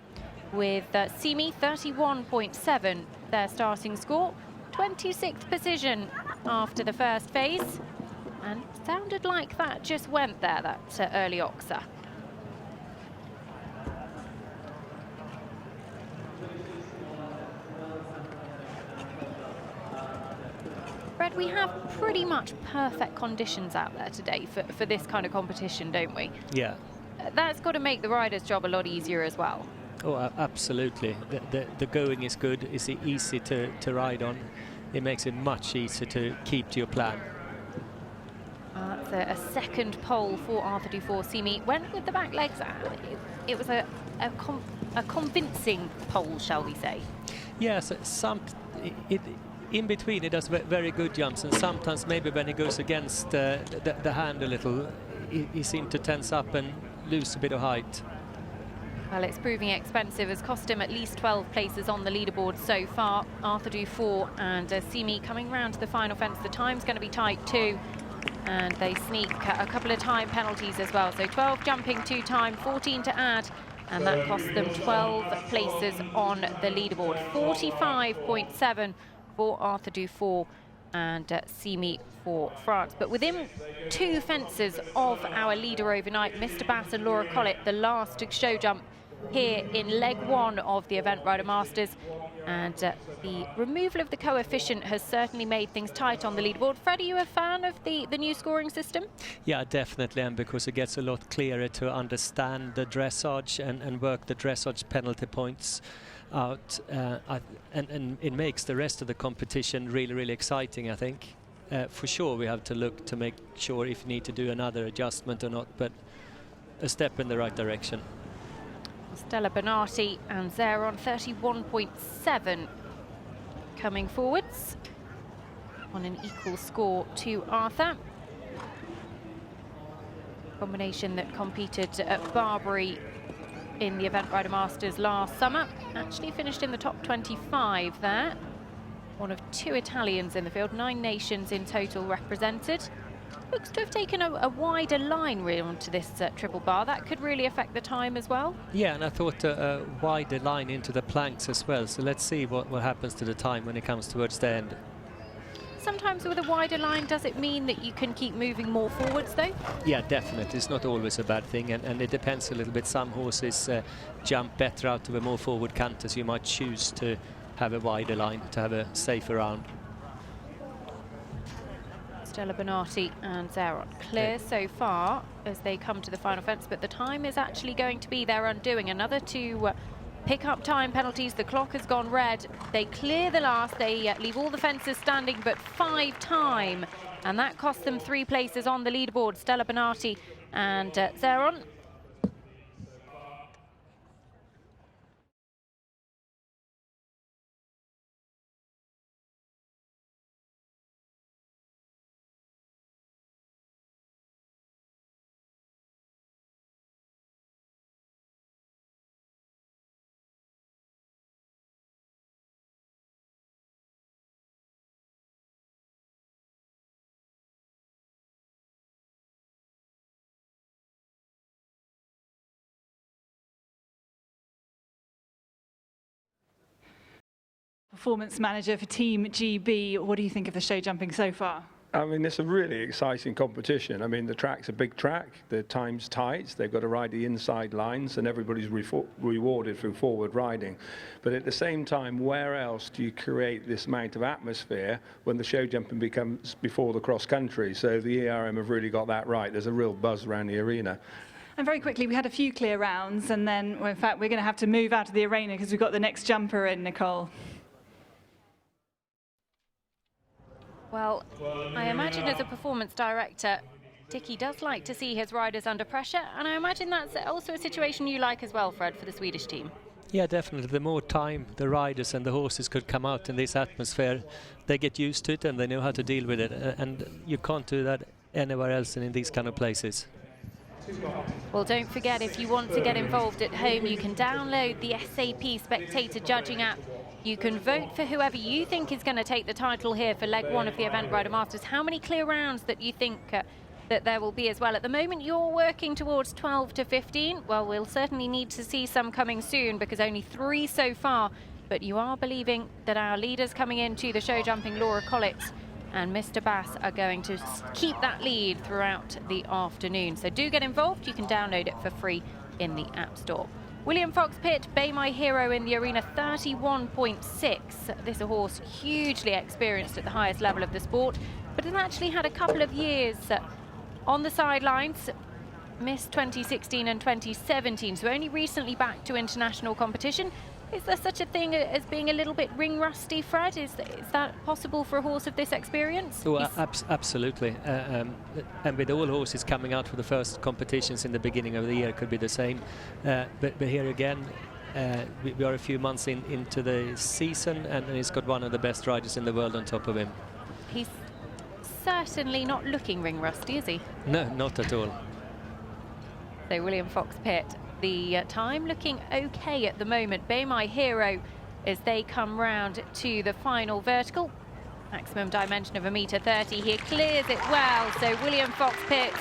with Simi, 31.7 their starting score, 26th position after the first phase, and sounded like that just went there, that early Oxer. Fred, we have pretty much perfect conditions out there today for this kind of competition, don't we? Yeah. That's got to make the rider's job a lot easier as well. Oh, absolutely. The going is good. It's easy to ride on. It makes it much easier to keep to your plan. That's a second pole for Arthur Dufour. Simi went with the back legs. It was a convincing pole, shall we say? Yes, in between it does very good jumps, and sometimes maybe when it goes against the hand a little, he seemed to tense up and lose a bit of height. Well, it's proving expensive. Has cost him at least 12 places on the leaderboard so far. Arthur Dufour and Simi coming round to the final fence. The time's going to be tight too. And they sneak a couple of time penalties as well. So 12 jumping, 2 time, 14 to add. And that cost them 12 places on the leaderboard. 45.7 for Arthur Dufour and Simi for France. But within 2 fences of our leader overnight, Mr. Bass and Laura Collett, the last show jump here in leg 1 of the Event Rider Masters. And the removal of the coefficient has certainly made things tight on the leaderboard. Fred, are you a fan of the new scoring system? Yeah, definitely, and because it gets a lot clearer to understand the dressage and work the dressage penalty points out, and it makes the rest of the competition really, really exciting, I think. For sure, we have to look to make sure if you need to do another adjustment or not, but a step in the right direction. Stella Bonatti and Zeron, 31.7 coming forwards on an equal score to Arthur. Combination that competed at Barbary in the Event Rider Masters last summer. Actually finished in the top 25 there. One of 2 Italians in the field, 9 nations in total represented. Looks to have taken a wider line really onto this triple bar. That could really affect the time as well. Yeah, and I thought a wider line into the planks as well. So let's see what happens to the time when it comes towards the end. Sometimes with a wider line, does it mean that you can keep moving more forwards though? Yeah, definitely. It's not always a bad thing, and it depends a little bit. Some horses jump better out of a more forward canter, so you might choose to have a wider line to have a safer round. Stella Bonatti and Zeron clear so far as they come to the final fence, but the time is actually going to be their undoing. Another 2 pick up time penalties. The clock has gone red. They clear the last. They leave all the fences standing, but 5 time, and that cost them 3 places on the leaderboard. Stella Bonatti and Zeron. Performance manager for Team GB, what do you think of the show jumping so far? I mean, it's a really exciting competition. I mean, the track's a big track, the time's tight, they've got to ride the inside lines, and everybody's rewarded through forward riding. But at the same time, where else do you create this amount of atmosphere when the show jumping becomes before the cross country? So the ERM have really got that right. There's a real buzz around the arena. And very quickly, we had a few clear rounds, and then, well, in fact, we're going to have to move out of the arena because we've got the next jumper in, Nicole. Well, I imagine as a performance director, Dicky does like to see his riders under pressure, and I imagine that's also a situation you like as well, Fred, for the Swedish team. Yeah, definitely. The more time the riders and the horses could come out in this atmosphere, they get used to it and they know how to deal with it, and you can't do that anywhere else than in these kind of places. Well, don't forget, if you want to get involved at home, you can download the SAP Spectator Judging app. You can vote for whoever you think is going to take the title here for leg 1 of the Event Rider Masters. How many clear rounds that you think that there will be as well? At the moment, you're working towards 12 to 15. Well, we'll certainly need to see some coming soon because only 3 so far. But you are believing that our leaders coming into the show jumping, Laura Collett and Mr. Bass, are going to keep that lead throughout the afternoon. So do get involved. You can download it for free in the App Store. William Fox-Pitt, Bay My Hero in the arena, 31.6. This is a horse hugely experienced at the highest level of the sport, but has actually had a couple of years on the sidelines. Missed 2016 and 2017, so only recently back to international competition. Is there such a thing as being a little bit ring rusty, Fred? Is that possible for a horse of this experience? Oh, absolutely. And with all horses coming out for the first competitions in the beginning of the year, could be the same. But here again, we are a few months into the season, and he's got one of the best riders in the world on top of him. He's certainly not looking ring rusty, is he? No, not at all. So William Fox-Pitt, the time looking okay at the moment. Bay My Hero as they come round to the final vertical. Maximum dimension of 1.30 m. He clears it well, so William Fox-Pitt.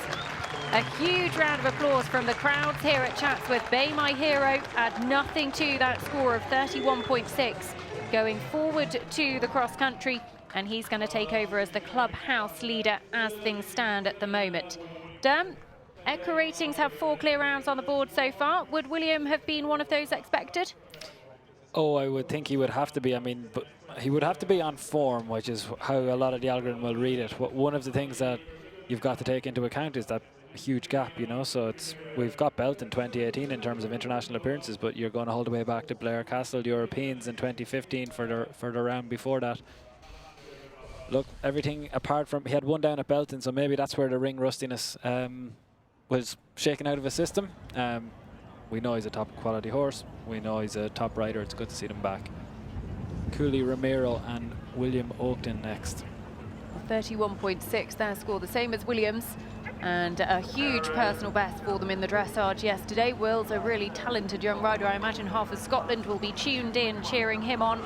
A huge round of applause from the crowds here at Chatsworth. Bay My Hero add nothing to that score of 31.6. Going forward to the cross country, and he's going to take over as the clubhouse leader as things stand at the moment. Echo ratings have 4 clear rounds on the board so far. Would William have been one of those expected? Oh, I would think he would have to be. I mean, but he would have to be on form, which is how a lot of the algorithm will read it. One of the things that you've got to take into account is that huge gap, you know. So we've got belt in 2018 in terms of international appearances, but you're going to hold the way back to Blair Castle Europeans in 2015 for the round before that. Look, everything apart from he had one down at Belton, so maybe that's where the ring rustiness was shaken out of his system. We know he's a top quality horse. We know he's a top rider. It's good to see them back. Cooley Romero and William Oakton next. 31.6, their score the same as Williams. And a huge personal best for them in the dressage yesterday. Will's a really talented young rider. I imagine half of Scotland will be tuned in, cheering him on.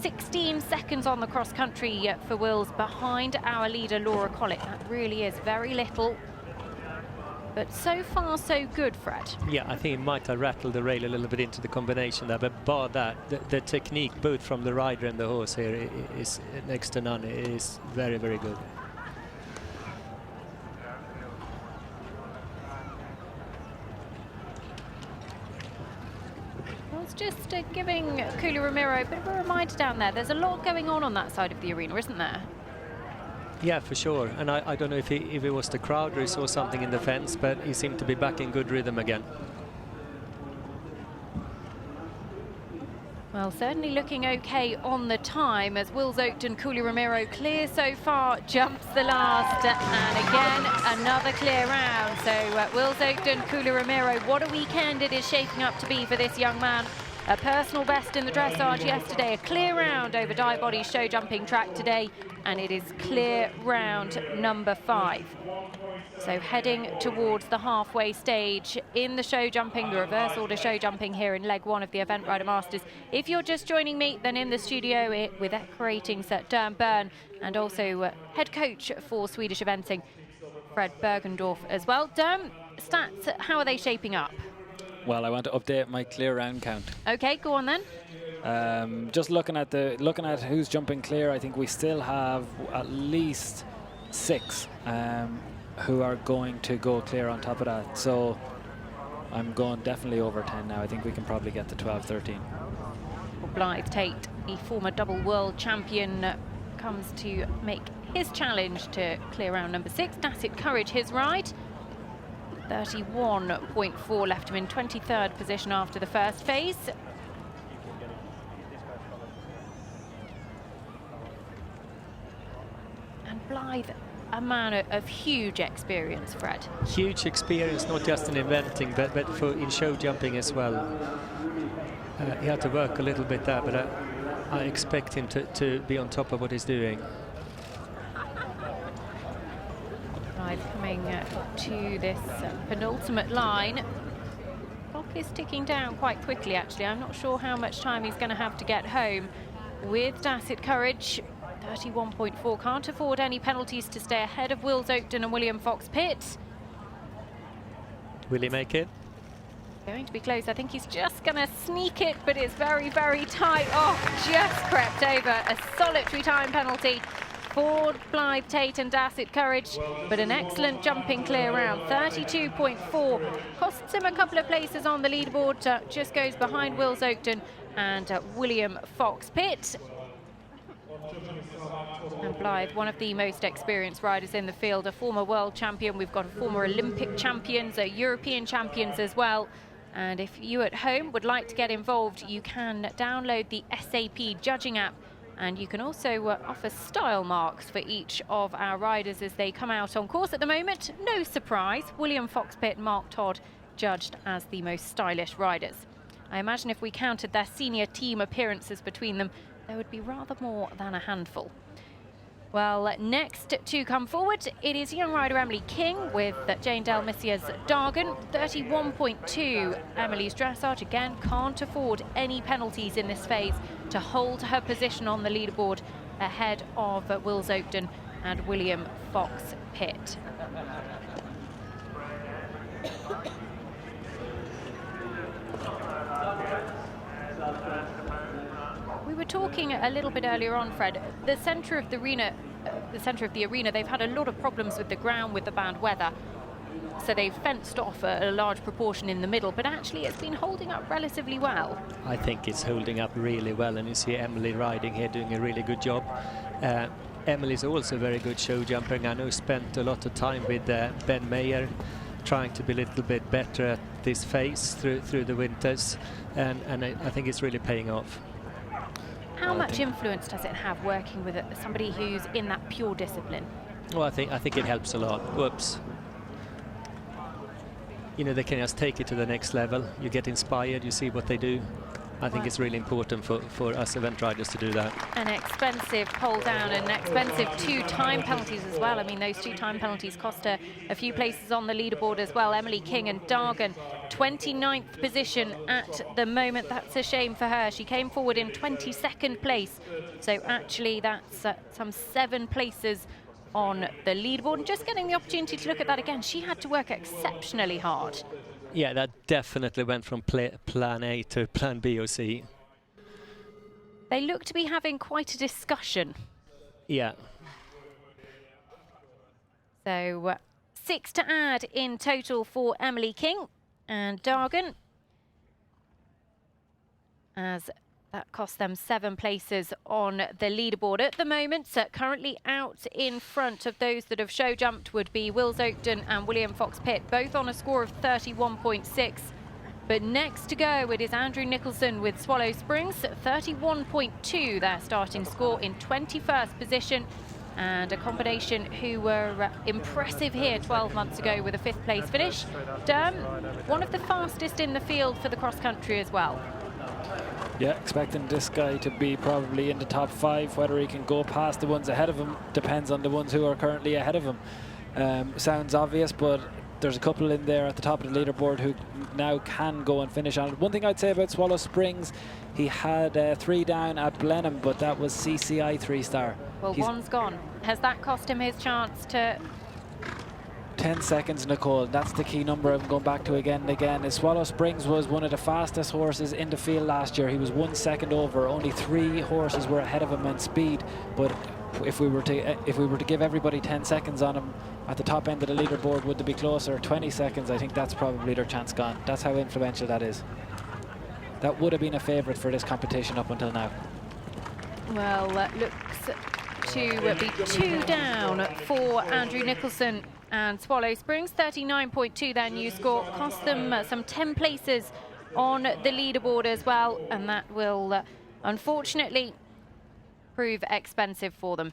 16 seconds on the cross country for Wills, behind our leader Laura Collett. That really is very little. But so far, so good, Fred. Yeah, I think it might have rattled the rail a little bit into the combination there, but bar that, the technique both from the rider and the horse here is next to none. It is very, very good. Just giving Cooley Romero a bit of a reminder down there. There's a lot going on that side of the arena, isn't there? Yeah, for sure. And I don't know if it was the crowd or he saw something in the fence, but he seemed to be back in good rhythm again. Well, certainly looking okay on the time as Wills Oakton, Cooley Romero clear so far, jumps the last, and again another clear round. So Wills Oakton, Cooley Romero, what a weekend it is shaping up to be for this young man. A personal best in the dressage yesterday, a clear round over Die Body's show jumping track today, and it is clear round number 5. So heading towards the halfway stage in the show jumping, the reverse order show jumping here in leg 1 of the Event Rider Masters. If you're just joining me, then in the studio with Echo ratings at Derm Byrne, and also head coach for Swedish eventing, Fred Bergendorf as well. Derm, stats, how are they shaping up? Well, I want to update my clear round count. Okay, go on then. Just looking at who's jumping clear, I think we still have at least 6 who are going to go clear on top of that. So I'm going definitely over 10 now. I think we can probably get to 12, 13. Well, Blythe Tate, the former double world champion, comes to make his challenge to clear round number 6. Dassit Courage, his ride. 31.4 left him in 23rd position after the first phase. And Blythe, a man of huge experience, Fred. Huge experience, not just in eventing, but in show jumping as well. He had to work a little bit there, but I expect him to be on top of what he's doing. Coming to this penultimate line. Clock is ticking down quite quickly, actually. I'm not sure how much time he's going to have to get home with Dassit Courage. 31.4, can't afford any penalties to stay ahead of Wills Oakton and William Fox-Pitt. Will he make it? Going to be close. I think he's just going to sneak it, but it's very, very tight. Oh, just crept over. A solitary time penalty for Blythe Tate and Dassit Courage, but an excellent jumping clear round. 32.4, costs him a couple of places on the leaderboard, just goes behind Wills Oakton and William Fox-Pitt. And Blythe, one of the most experienced riders in the field, a former world champion. We've got former Olympic champions, European champions as well. And if you at home would like to get involved, you can download the SAP judging app. And you can also offer style marks for each of our riders as they come out on course. At the moment, no surprise, William Fox-Pitt and Mark Todd judged as the most stylish riders. I imagine if we counted their senior team appearances between them, there would be rather more than a handful. Well, next to come forward, it is young rider Emily King with Jane Delmissier's Dargan. 31.2, Emily's dressage. Again, can't afford any penalties in this phase to hold her position on the leaderboard ahead of Wills Oakton and William Fox-Pitt. We were talking a little bit earlier on, Fred. The centre of the arena, they've had a lot of problems with the ground with the bad weather. So they've fenced off a large proportion in the middle, but actually it's been holding up relatively well. I think it's holding up really well, and you see Emily riding here doing a really good job. Emily's also a very good show jumper, and I know spent a lot of time with Ben Mayer trying to be a little bit better at this phase through the winters, and I think it's really paying off. How much influence does it have working with somebody who's in that pure discipline? Well, I think it helps a lot. Whoops. You know, they can just take it to the next level. You get inspired, you see what they do. I think it's really important for us event riders to do that. An expensive pole down and expensive 2 time penalties as well. I mean, those 2 time penalties cost her a few places on the leaderboard as well. Emily King and Dargan, 29th position at the moment. That's a shame for her. She came forward in 22nd place. So actually that's some 7 places on the leaderboard. And just getting the opportunity to look at that again, she had to work exceptionally hard. Yeah, that definitely went from plan A to plan B or C. They look to be having quite a discussion. Yeah. So 6 to add in total for Emily King and Dargan, as that cost them 7 places on the leaderboard. At the moment, currently out in front of those that have show jumped would be Wills Oakton and William Fox-Pitt, both on a score of 31.6. But next to go, it is Andrew Nicholson with Swallow Springs, 31.2, their starting score, in 21st position. And a combination who were impressive here 12 months ago with a 5th place finish. One of the fastest in the field for the cross country as well. Yeah, expecting this guy to be probably in the top 5. Whether he can go past the ones ahead of him depends on the ones who are currently ahead of him. Sounds obvious, but there's a couple in there at the top of the leaderboard who now can go and finish on it. One thing I'd say about Swallow Springs, he had 3 down at Blenheim, but that was CCI 3-star. Well, one's gone. Has that cost him his chance to... 10 seconds, Nicole. That's the key number I'm going back to again and again. Swallow Springs was one of the fastest horses in the field last year. He was 1 second over. Only 3 horses were ahead of him in speed. But if we were to give everybody 10 seconds on him at the top end of the leaderboard, would they be closer? 20 seconds, I think that's probably their chance gone. That's how influential that is. That would have been a favourite for this competition up until now. Well, looks to be 2 down for Andrew Nicholson and Swallow Springs. 39.2 their new score, cost them some 10 places on the leaderboard as well, and that will unfortunately prove expensive for them.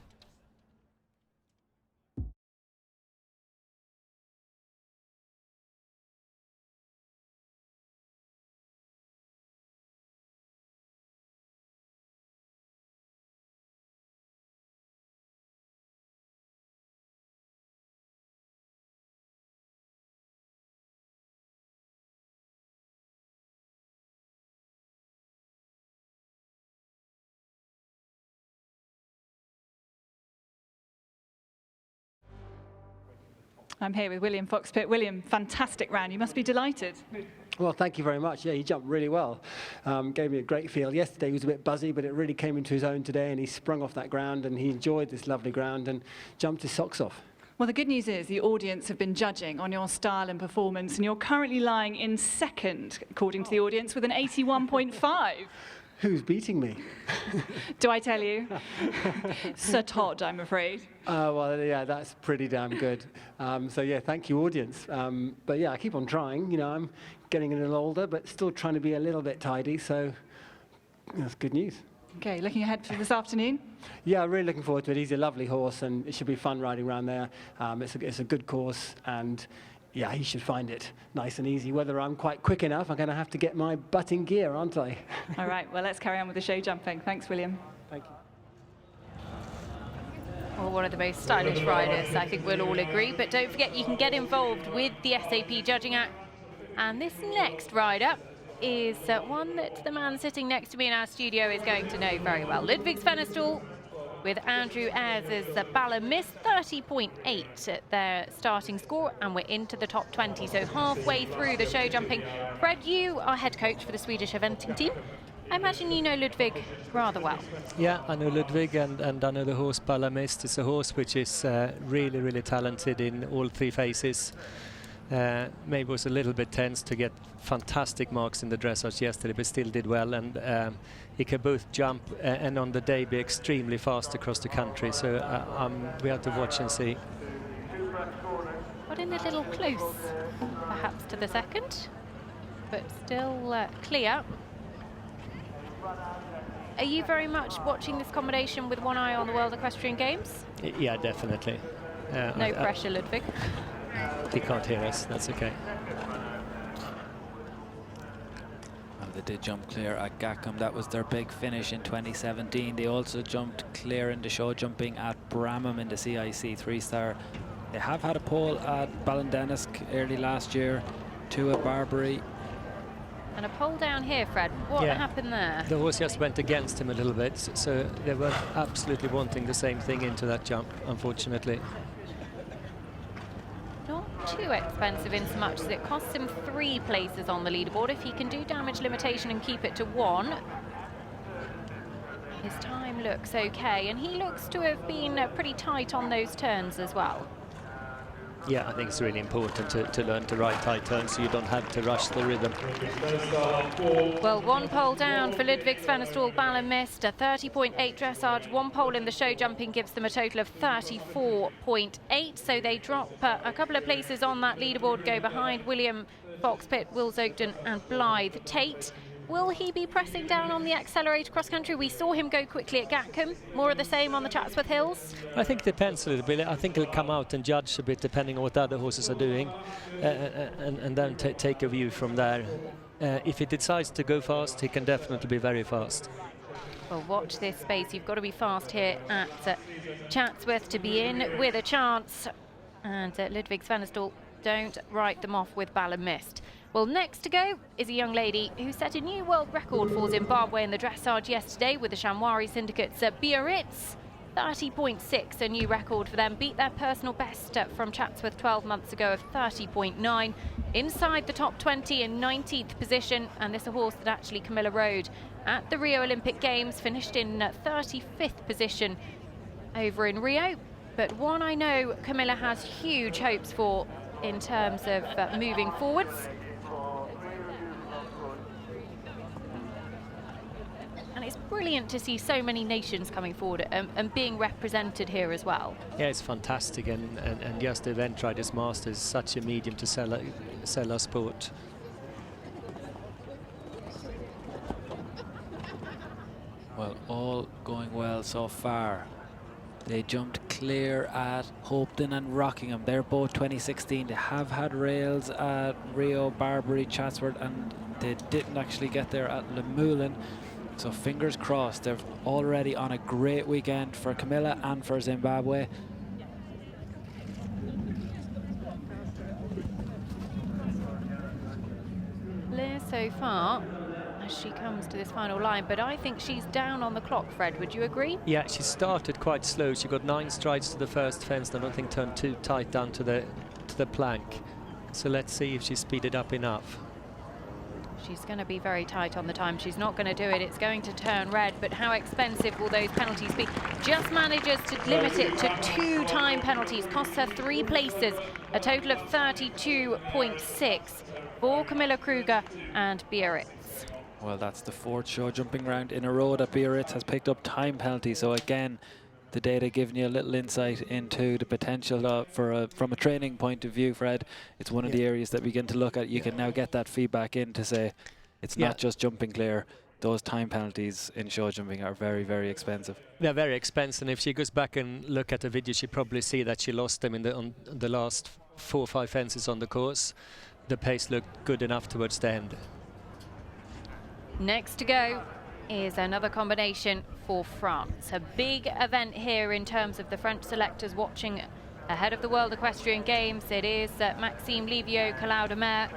I'm here with William Fox-Pitt. William, fantastic round. You must be delighted. Well, thank you very much. Yeah, he jumped really well. Gave me a great feel. Yesterday he was a bit buzzy, but it really came into his own today, and he sprung off that ground, and he enjoyed this lovely ground and jumped his socks off. Well, the good news is the audience have been judging on your style and performance, and you're currently lying in 2nd, according to the audience, with an 81.5. Who's beating me? Do I tell you? Sir Todd, I'm afraid. Well, yeah, that's pretty damn good. So, yeah, thank you, audience. But, yeah, I keep on trying. You know, I'm getting a little older, but still trying to be a little bit tidy. So that's good news. OK, looking ahead for this afternoon? Yeah, I'm really looking forward to it. He's a lovely horse, and it should be fun riding around there. It's a good course, and... yeah, he should find it nice and easy. Whether I'm quite quick enough, I'm going to have to get my butt in gear, aren't I? All right, well, let's carry on with the show jumping. Thanks, William. Thank you. Well, one of the most stylish riders, I think we'll all agree. But don't forget, you can get involved with the SAP Judging Act. And this next rider is one that the man sitting next to me in our studio is going to know very well. Ludwig Svenestall with Andrew Ayres' Bala missed 30.8 at their starting score, and we're into the top 20, so halfway through the show jumping. Fred, you are head coach for the Swedish eventing team. I imagine you know Ludwig rather well. Yeah, I know Ludwig, and I know the horse Bala missed. It's a horse which is really, really talented in all three phases. Maybe was a little bit tense to get fantastic marks in the dressage yesterday, but still did well, and he can both jump and on the day be extremely fast across the country, so we have to watch and see. Got in a little close, perhaps to the second, but still clear. Are you very much watching this combination with one eye on the World Equestrian Games? Yeah, definitely. No pressure, Ludwig. He can't hear us, that's okay. Well, they did jump clear at Gackham. That was their big finish in 2017. They also jumped clear in the show jumping at Bramham in the CIC 3-star. They have had a pole at Ballindennis early last year, 2 at Barbary. And a pole down here, Fred. What happened there? The horse just went against him a little bit, so they were absolutely wanting the same thing into that jump, unfortunately. Not too expensive in so much as it costs him 3 places on the leaderboard. If he can do damage limitation and keep it to 1, his time looks okay, and he looks to have been pretty tight on those turns as well. Yeah, I think it's really important to learn to ride tight turns so you don't have to rush the rhythm. Well, 1 pole down for Ludwig Svenestall. Bala missed a 30.8 dressage. 1 pole in the show jumping gives them a total of 34.8. So they drop a couple of places on that leaderboard, go behind William, Fox-Pitt, Wills Oakton and Blythe Tate. Will he be pressing down on the accelerated cross-country? We saw him go quickly at Gackham. More of the same on the Chatsworth Hills? I think it depends a little bit. I think he'll come out and judge a bit depending on what the other horses are doing, and then take a view from there. If he decides to go fast, he can definitely be very fast. Well, watch this space. You've got to be fast here at Chatsworth to be in with a chance. And Ludwig Svenestall, don't write them off with Bala missed. Well, next to go is a young lady who set a new world record for Zimbabwe in the dressage yesterday with the Shamwari Syndicate's Biarritz. 30.6, a new record for them. Beat their personal best from Chatsworth 12 months ago of 30.9. Inside the top 20 in 19th position, and this is a horse that actually Camilla rode at the Rio Olympic Games, finished in 35th position over in Rio. But one I know Camilla has huge hopes for in terms of moving forwards. And it's brilliant to see so many nations coming forward and being represented here as well. Yeah, it's fantastic, and just the Event Riders Masters is such a medium to sell our sport. Well, all going well so far. They jumped clear at Hopetoun and Rockingham. They're both 2016. They have had rails at Rio, Barbary, Chatsworth, and they didn't actually get there at Lemoulin. So fingers crossed, they're already on a great weekend for Camilla and for Zimbabwe. Clear so far as she comes to this final line, but I think she's down on the clock, Fred, would you agree? Yeah, she started quite slow. She got 9 strides to the first fence, and I don't think turned too tight down to the plank. So let's see if she speeded up enough. She's going to be very tight on the time. She's not going to do it. It's going to turn red, but how expensive will those penalties be? Just manages to limit it to 2 time penalties. Costs her 3 places, a total of 32.6 for Camilla Kruger and Biarritz. Well, that's the 4th show jumping round in a row that Biarritz has picked up time penalties. So again, the data giving you a little insight into the potential from a training point of view, Fred. It's one of the areas that we begin to look at. You can now get that feedback in to say it's not just jumping clear. Those time penalties in show jumping are very, very expensive. They're very expensive, and if she goes back and look at the video, she'll probably see that she lost them on the last 4 or 5 fences on the course. The pace looked good enough towards the end. Next to go is another combination for France. A big event here in terms of the French selectors watching Ahead of the World Equestrian Games, it is Maxime Livio, Calauda Mare,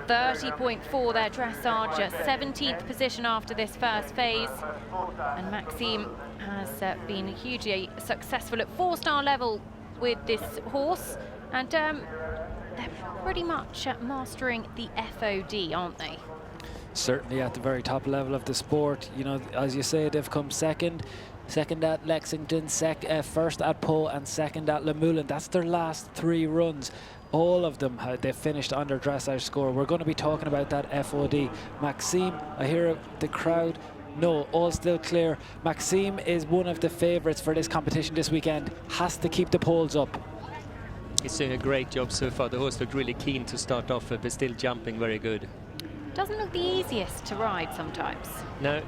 30.4 their dressage, 17th position after this first phase. And Maxime has been hugely successful at 4-star level with this horse. And they're pretty much mastering the FOD, aren't they? Certainly at the very top level of the sport. You know, as you say, they've come second at Lexington, first at Pau, and second at Le Moulin. That's their last 3 runs. All of them, they've finished on their dressage score. We're going to be talking about that FOD. Maxime, I hear the crowd. No, all still clear. Maxime is one of the favourites for this competition this weekend. Has to keep the poles up. He's doing a great job so far. The horse looked really keen to start off with, but still jumping very good. Doesn't look the easiest to ride sometimes. No.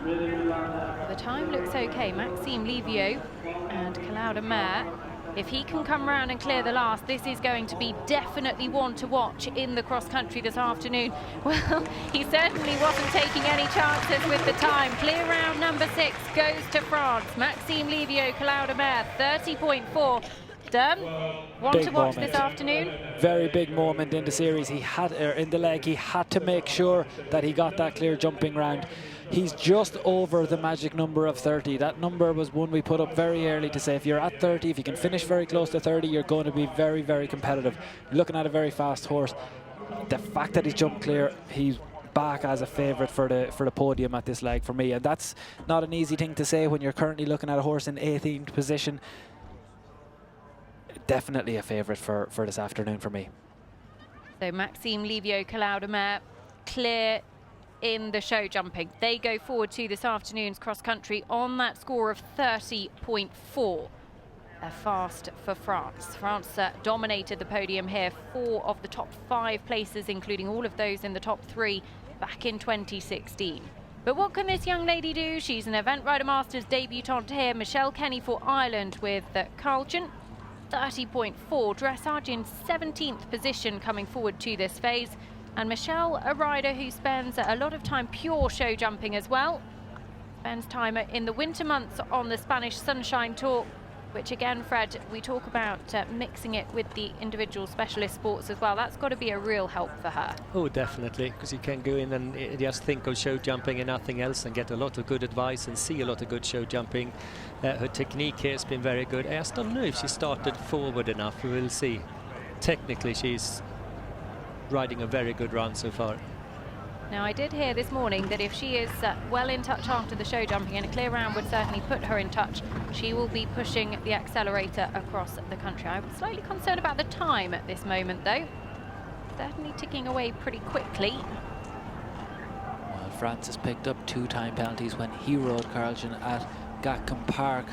The time looks okay. Maxime Livio and Calauda Mare. If he can come round and clear the last, this is going to be definitely one to watch in the cross-country this afternoon. Well, he certainly wasn't taking any chances with the time. Clear round number 6 goes to France. Maxime Livio, Calauda Mare, 30.4. One big to watch moment. this afternoon. Very big moment in the series. He had in the leg. He had to make sure that he got that clear jumping round. He's just over the magic number of 30. That number was one we put up very early to say if you're at 30, if you can finish very close to 30, you're going to be very, very competitive. You're looking at a very fast horse. The fact that he's jumped clear, he's back as a favourite for the podium at this leg for me, and that's not an easy thing to say when you're currently looking at a horse in 18th position. Definitely a favourite for this afternoon for me. So Maxime Livio, Calauda Mare, clear in the show jumping. They go forward to this afternoon's cross-country on that score of 30.4. They're fast for France. France dominated the podium here. 4 of the top 5 places, including all of those in the top 3 back in 2016. But what can this young lady do? She's an Event Rider Masters debutante here. Michelle Kenny for Ireland with Carlton. 30.4, dressage in 17th position coming forward to this phase. And Michelle, a rider who spends a lot of time pure show jumping as well. Spends time in the winter months on the Spanish Sunshine Tour, which again, Fred, we talk about mixing it with the individual specialist sports as well. That's got to be a real help for her. Oh, definitely, because you can go in and just think of show jumping and nothing else and get a lot of good advice and see a lot of good show jumping. Her technique here has been very good. I just don't know if she started forward enough. We will see. Technically, she's riding a very good run so far. Now, I did hear this morning that if she is well in touch after the show jumping, and a clear round would certainly put her in touch, she will be pushing the accelerator across the country. I'm slightly concerned about the time at this moment, though. Certainly ticking away pretty quickly. Well, Francis picked up 2 time penalties when he rode Carlton at Gatcombe Park.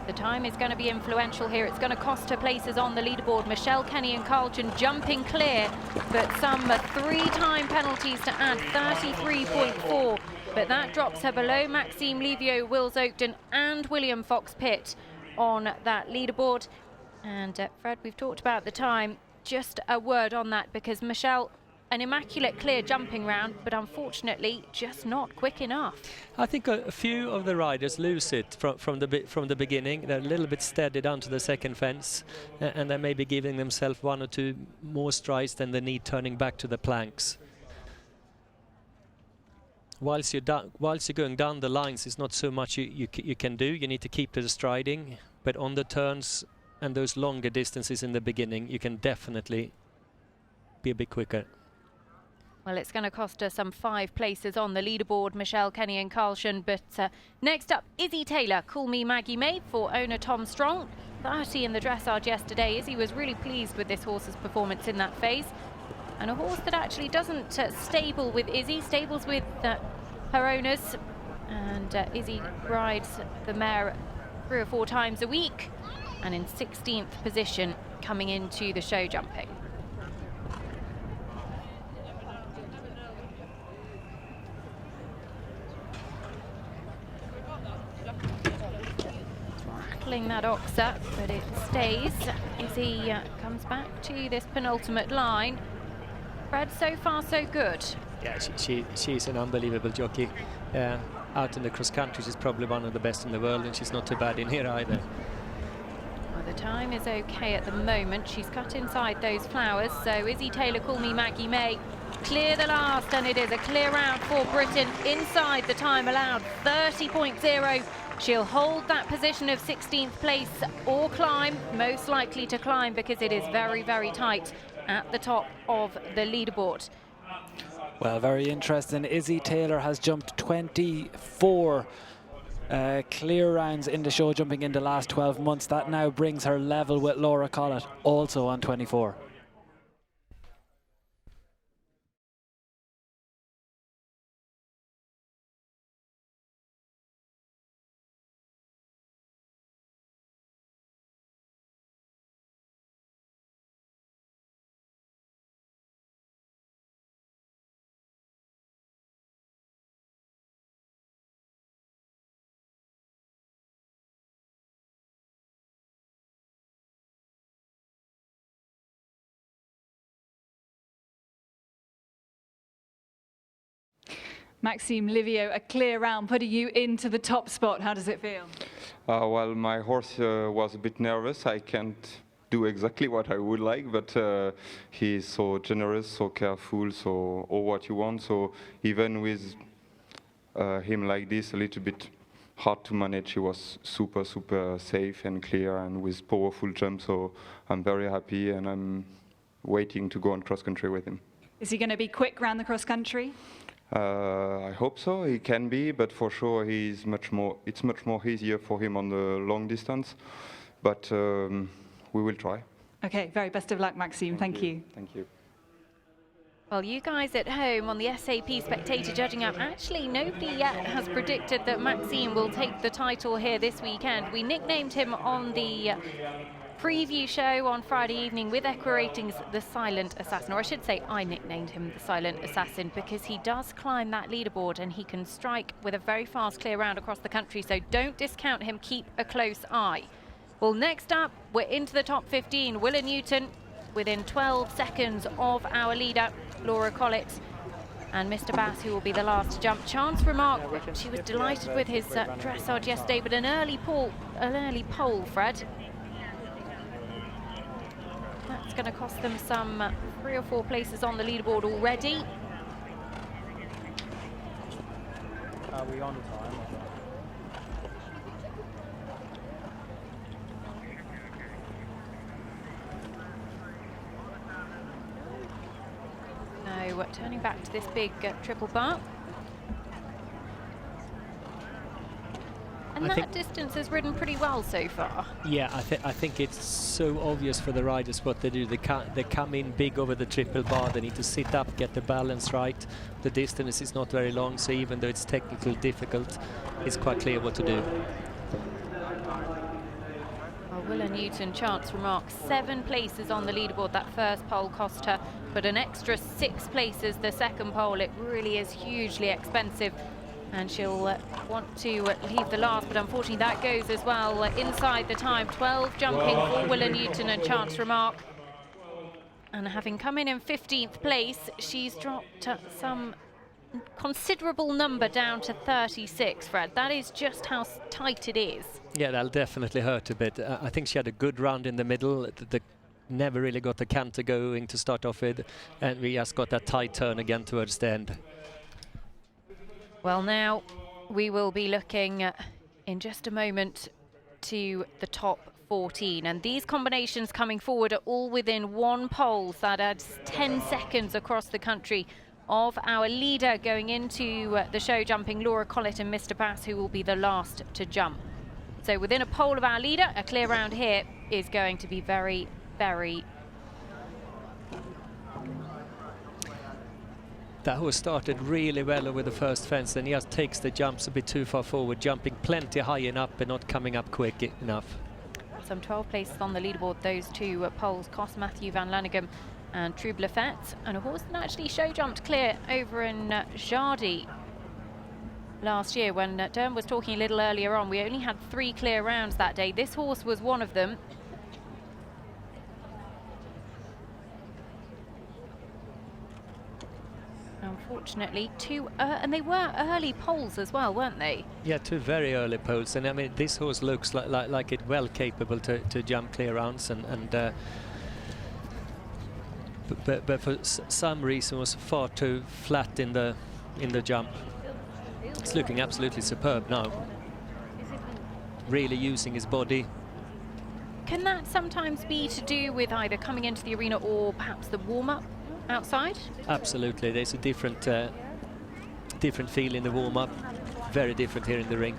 The time is going to be influential here. It's going to cost her places on the leaderboard. Michelle Kenny and Carlton jumping clear, but some 3-time penalties to add, 33.4. But that drops her below Maxime Livio, Wills Oakton and William Fox-Pitt on that leaderboard. And Fred, we've talked about the time. Just a word on that, because Michelle, an immaculate clear jumping round, but unfortunately just not quick enough. I think a few of the riders lose it from the beginning. They're a little bit steady down to the second fence, and they may be giving themselves 1 or 2 more strides than they need turning back to the planks. Whilst you're going down the lines, it's not so much you can do. You need to keep to the striding, but on the turns and those longer distances in the beginning, you can definitely be a bit quicker. Well, it's going to cost her some 5 places on the leaderboard, Michelle Kenny and Carlton. But next up, Izzy Taylor, Call Me Maggie May for owner Tom Strong. 30 in the dressage yesterday. Izzy was really pleased with this horse's performance in that phase. And a horse that actually doesn't stable with Izzy, stables with her owners. And Izzy rides the mare 3 or 4 times a week. And in 16th position coming into the show jumping. That ox up, but it stays as he comes back to this penultimate line. Fred, so far so good. Yeah, she's an unbelievable jockey. Out in the cross country, she's probably one of the best in the world, and she's not too bad in here either. The time is okay at the moment. She's cut inside those flowers. So Izzy Taylor, Call Me Maggie May, clear the last, and it is a clear round for Britain inside the time allowed, 30.0. She'll hold that position of 16th place or climb, most likely to climb because it is very, very tight at the top of the leaderboard. Well, very interesting. Izzy Taylor has jumped 24 clear rounds in the show jumping in the last 12 months. That now brings her level with Laura Collett, also on 24. Maxime Livio, a clear round, putting you into the top spot. How does it feel? Well, my horse was a bit nervous. I can't do exactly what I would like, but he's so generous, so careful, so all what you want. So even with him like this, a little bit hard to manage, he was super, super safe and clear and with powerful jumps. So I'm very happy, and I'm waiting to go on cross country with him. Is he going to be quick round the cross country? I hope so. He can be, but for sure it's much more easier for him on the long distance. But we will try. Okay, very best of luck, Maxime. Thank you. Thank you. Well, you guys at home on the SAP Spectator Judging App, actually nobody yet has predicted that Maxime will take the title here this weekend. We nicknamed him on the preview show on Friday evening with Equa Ratings the Silent Assassin, or I should say I nicknamed him the Silent Assassin because he does climb that leaderboard and he can strike with a very fast clear round across the country, so don't discount him, keep a close eye. Well, next up, we're into the top 15. Willa Newton within 12 seconds of our leader, Laura Collett, and Mr. Bass, who will be the last to jump. Chance Remark, she was delighted with his dressage yesterday, but an early pole, Fred. That's going to cost them some 3 or 4 places on the leaderboard already. Are we on time? No, turning back to this big triple bar. And that distance has ridden pretty well so far. Yeah, I think it's so obvious for the riders what they do. They come in big over the triple bar. They need to sit up, get the balance right. The distance is not very long, so even though it's technically difficult, it's quite clear what to do. Well, Willa Newton, Chance Remark, 7 places on the leaderboard. That first pole cost her, but an extra 6 places the second pole. It really is hugely expensive. And she'll want to leave the last, but unfortunately that goes as well inside the time. 12 jumping for Willa Newton and Chance Remark. And having come in 15th place, she's dropped some considerable number down to 36, Fred. That is just how tight it is. Yeah, that'll definitely hurt a bit. I think she had a good round in the middle. Never really got the canter going to start off with, and we just got that tight turn again towards the end. Well, now we will be looking in just a moment to the top 14, and these combinations coming forward are all within 1 pole, so that adds 10 seconds across the country of our leader going into the show jumping, Laura Collett and Mr. Bass, who will be the last to jump. So within a pole of our leader, a clear round here is going to be very, very... That horse started really well over the first fence, and he just takes the jumps a bit too far forward, jumping plenty high enough but not coming up quick enough. Some 12 places on the leaderboard. Those 2 poles cost Matthew Van Lanegem and True Blafette, and a horse that actually show jumped clear over in Jardy last year. When Derm was talking a little earlier on, we only had 3 clear rounds that day. This horse was one of them. Unfortunately, and they were early poles as well, weren't they? Yeah, 2 very early poles, and I mean this horse looks like it well capable to jump clear rounds, but for some reason was far too flat in the jump. It's looking absolutely superb now. Really using his body. Can that sometimes be to do with either coming into the arena or perhaps the warm-up outside? Absolutely, there's a different feel in the warm-up, very different here in the ring.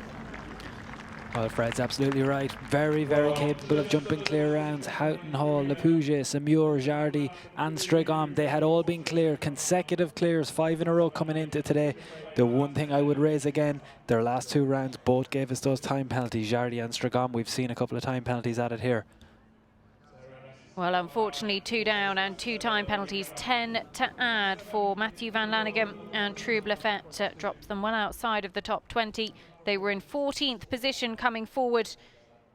Well, Fred's absolutely right. Very, very capable of jumping clear rounds. Houghton Hall, Le Pouget, Samur, Jardy and Strigom, they had all been clear. Consecutive clears, 5 in a row coming into today. The one thing I would raise again, their last 2 rounds both gave us those time penalties. Jardy and Strigom, we've seen a couple of time penalties added here. Well, unfortunately, 2 down and 2 time penalties, 10 to add for Matthew Van Lanagan, and Trub Lafette dropped them well outside of the top 20. They were in 14th position coming forward,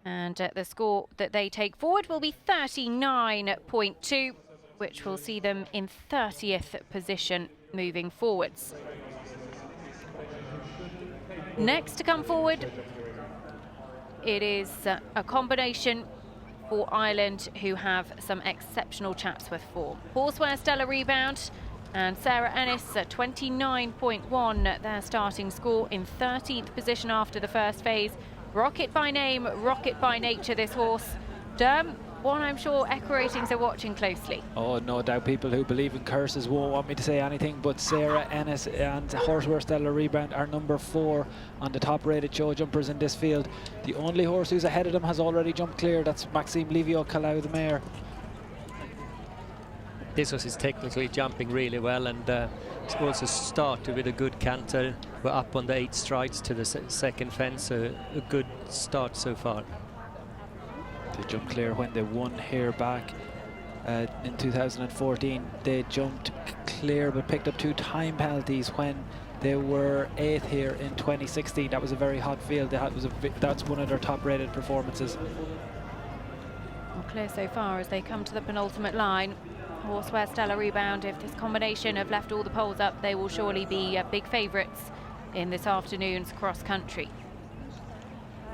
and the score that they take forward will be 39.2, which will see them in 30th position moving forwards. Next to come forward, it is a combination for Ireland, who have some exceptional Chatsworth form. Horseware Stellar Rebound and Sarah Ennis at 29.1, their starting score, in 13th position after the first phase. Rocket by name, rocket by nature, this horse. Derm, one I'm sure Echo Ratings are watching closely. Oh, no doubt people who believe in curses won't want me to say anything, but Sarah Ennis and Horseware Stellar Rebound are number 4 on the top rated show jumpers in this field. The only horse who's ahead of them has already jumped clear. That's Maxime Livio, Kalau the mare. This horse is technically jumping really well, and it's also started with a good canter. We're up on the 8 strides to the second fence, so a good start so far. They jumped clear when they won here back in 2014. They jumped clear but picked up 2 time penalties when they were 8th here in 2016. That was a very hot field. That's one of their top rated performances. Well, clear so far as they come to the penultimate line. Horseware Stellar Rebound, if this combination have left all the poles up, they will surely be big favourites in this afternoon's cross country.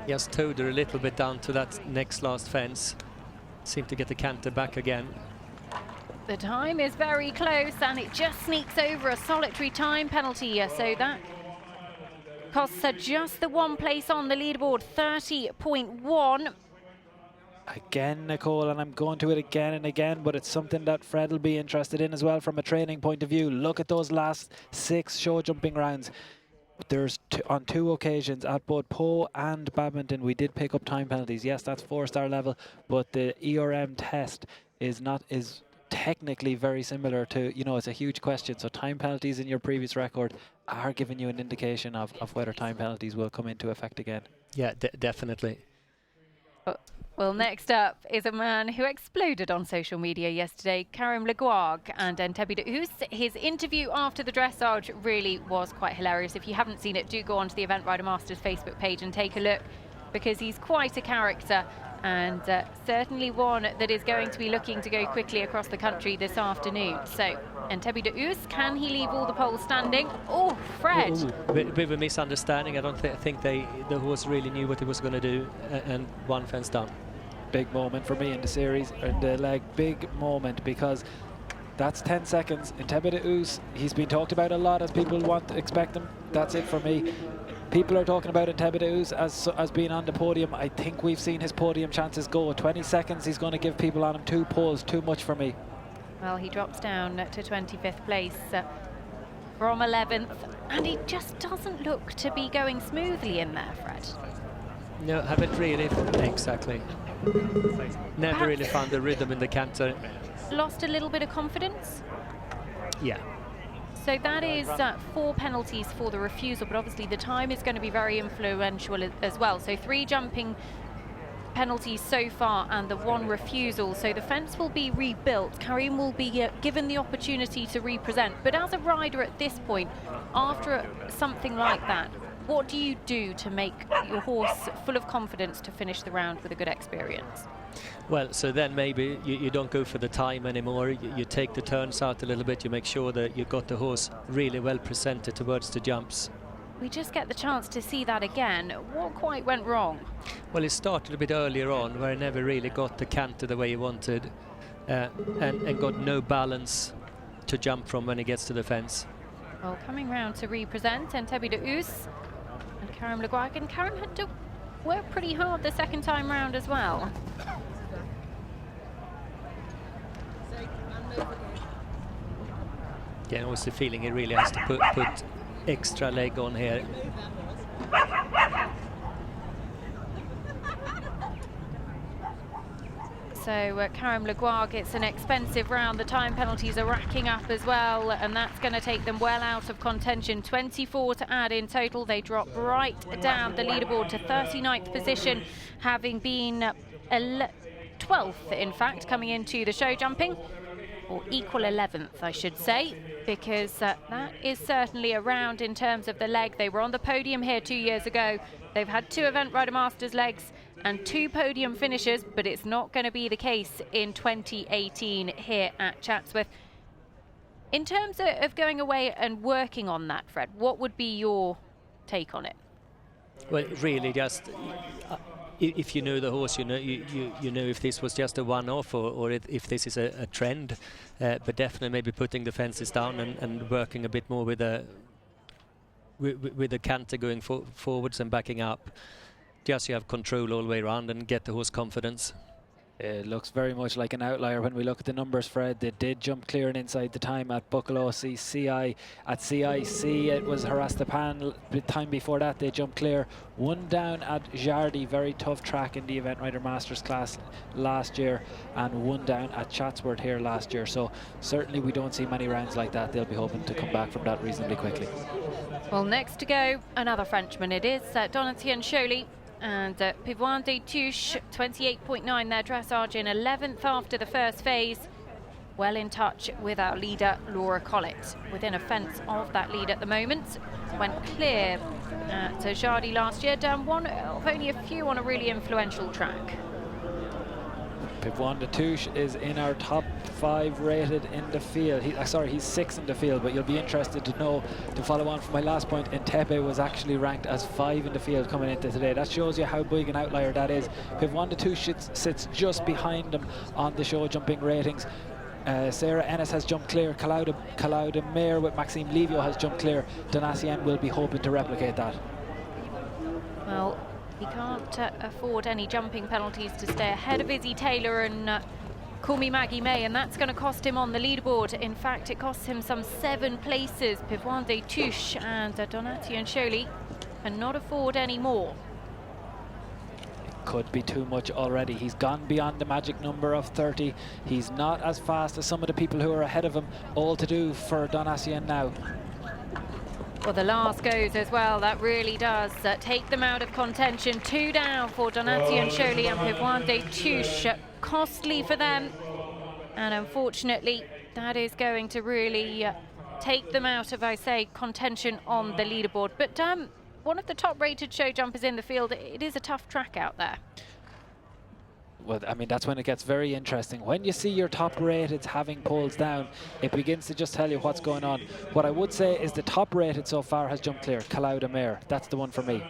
Just towed her a little bit down to that next last fence. Seemed to get the canter back again. The time is very close, and it just sneaks over a solitary time penalty, so that costs her just the 1 place on the leaderboard, 30.1. Again, Nicole, and I'm going to it again and again, but it's something that Fred will be interested in as well from a training point of view. Look at those last 6 show jumping rounds. There's on 2 occasions at both Poe and Badminton we did pick up time penalties. Yes, that's 4-star level, but the ERM test is technically very similar to, it's a huge question. So time penalties in your previous record are giving you an indication of whether time penalties will come into effect again. Yeah, definitely. Well, next up is a man who exploded on social media yesterday, Karim Leguag and Entebbe D'Us. His interview after the dressage really was quite hilarious. If you haven't seen it, do go onto the Event Rider Masters Facebook page and take a look, because he's quite a character, and certainly one that is going to be looking to go quickly across the country this afternoon. So, Entebbe D'Us, can he leave all the poles standing? Oh, Fred! Bit of a misunderstanding. I don't think the horse really knew what he was going to do, and 1 fence down. Big moment for me in the series, in the leg. Big moment, because that's 10 seconds. Entebbe D'Us, he's been talked about a lot as people expect him. That's it for me. People are talking about Entebbe D'Us as being on the podium. I think we've seen his podium chances go. 20 seconds, he's going to give people on him 2 poles. Too much for me. Well, he drops down to 25th place from 11th, and he just doesn't look to be going smoothly in there, Fred. No, haven't really. Exactly. Never really found the rhythm in the canter. Lost a little bit of confidence? Yeah. So that is 4 penalties for the refusal, but obviously the time is going to be very influential as well. So 3 jumping penalties so far and the 1 refusal. So the fence will be rebuilt. Karim will be given the opportunity to represent. But as a rider at this point, after something like that, What do you do to make your horse full of confidence to finish the round with a good experience? Well, so then maybe you don't go for the time anymore. You take the turns out a little bit. You make sure that you got the horse really well presented towards the jumps. We just get the chance to see that again. What quite went wrong? Well, it started a bit earlier on where I never really got the canter the way he wanted and got no balance to jump from when he gets to the fence. Well, coming round to represent Entebbe de Us and Karim Le Guag, and Karim had to work pretty hard the second time round as well. Yeah, and also feeling he really has to put extra leg on here. So Karim Le Guag, it's an expensive round. The time penalties are racking up as well, and that's going to take them well out of contention. 24 to add in total. They drop right down the leaderboard to 39th position, having been 12th, in fact, coming into the show jumping. Or equal 11th, I should say, because that is certainly a round in terms of the leg. They were on the podium here 2 years ago. They've had 2 Event Rider Masters legs and 2 podium finishes, but it's not going to be the case in 2018 here at Chatsworth. In terms of going away and working on that, Fred, what would be your take on it? Well, really just... if you know the horse, you know if this was just a one-off or if this is a trend, but definitely maybe putting the fences down and working a bit more with the canter going forwards and backing up. Just you have control all the way around and get the horse confidence. It looks very much like an outlier when we look at the numbers, Fred. They did jump clear and inside the time at Buccleuch CI. At CIC, it was Harastapan. The time before that, they jumped clear. 1 down at Jardy, very tough track in the Event Rider Masters class last year, and 1 down at Chatsworth here last year. So certainly we don't see many rounds like that. They'll be hoping to come back from that reasonably quickly. Well, next to go, another Frenchman it is, Donatien Choly. And Pivoine de Touche, 28.9 their dressage in 11th after the first phase. Well in touch with our leader, Laura Collett. Within a fence of that lead at the moment. Went clear to Jardy last year, down one of only a few on a really influential track. Pivoine de Touche is in our top 5 rated in the field. He's 6th in the field, but you'll be interested to know, to follow on from my last point, Entebbe was actually ranked as 5 in the field coming into today. That shows you how big an outlier that is. Pivoine de Touche sits just behind him on the show jumping ratings. Sarah Ennis has jumped clear. Calauda Mayer with Maxime Livio has jumped clear. Donatien will be hoping to replicate that. Well, he can't afford any jumping penalties to stay ahead of Izzy Taylor and Call Me Maggie May, and that's going to cost him on the leaderboard. In fact, it costs him some 7 places. Pivoine de Touche and Donatien Choly cannot afford any more. Could be too much already. He's gone beyond the magic number of 30. He's not as fast as some of the people who are ahead of him. All to do for Donatien now. Well, the last goes as well. That really does take them out of contention. 2 down for Donatien Choly and Pivoine de Touche. Costly for them. And unfortunately, that is going to really take them out of, I say, contention on the leaderboard. But one of the top-rated show jumpers in the field, it is a tough track out there. Well, I mean, that's when it gets very interesting. When you see your top rated having poles down, it begins to just tell you what's going on. What I would say is the top rated so far has jumped clear, Calauda Mayer. That's the one for me.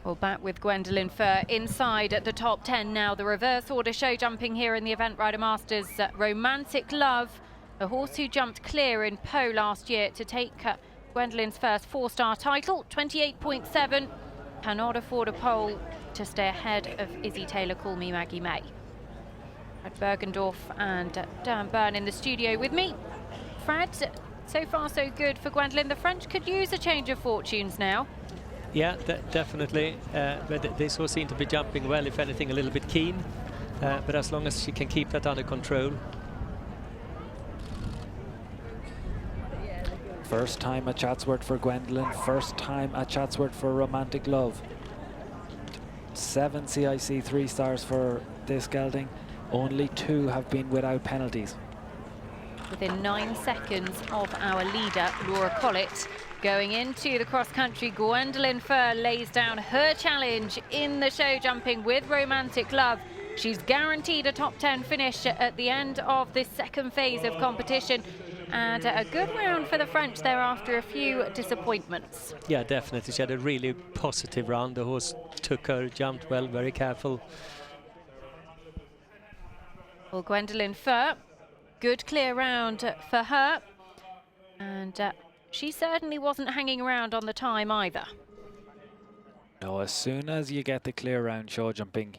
Well, back with Gwendolyn Furr inside at the top 10 now. The reverse order show jumping here in the Event Rider Masters. Romantic Love, a horse who jumped clear in Pau last year to take Gwendolyn's first 4-star title. 28.7, cannot afford a pole to stay ahead of Izzy Taylor, Call Me Maggie May. Fred Bergendorf and Dan Byrne in the studio with me. Fred, So far so good for Gwendolyn. The French could use a change of fortunes now. Yeah, definitely. But this horse seemed to be jumping well, if anything, a little bit keen. But as long as she can keep that under control. First time at Chatsworth for Gwendolyn, first time at Chatsworth for Romantic Love. 7 CIC 3 stars for this gelding. Only 2 have been without penalties. Within 9 seconds of our leader, Laura Collett. Going into the cross-country, Gwendolyn Furr lays down her challenge in the show jumping with Romantic Love. She's guaranteed a top 10 finish at the end of this second phase of competition. And a good round for the French there after a few disappointments. Yeah, definitely. She had a really positive round. The horse took her, jumped well, very careful. Well, Gwendolyn Furr, good clear round for her. And she certainly wasn't hanging around on the time either. No, as soon as you get the clear round show jumping,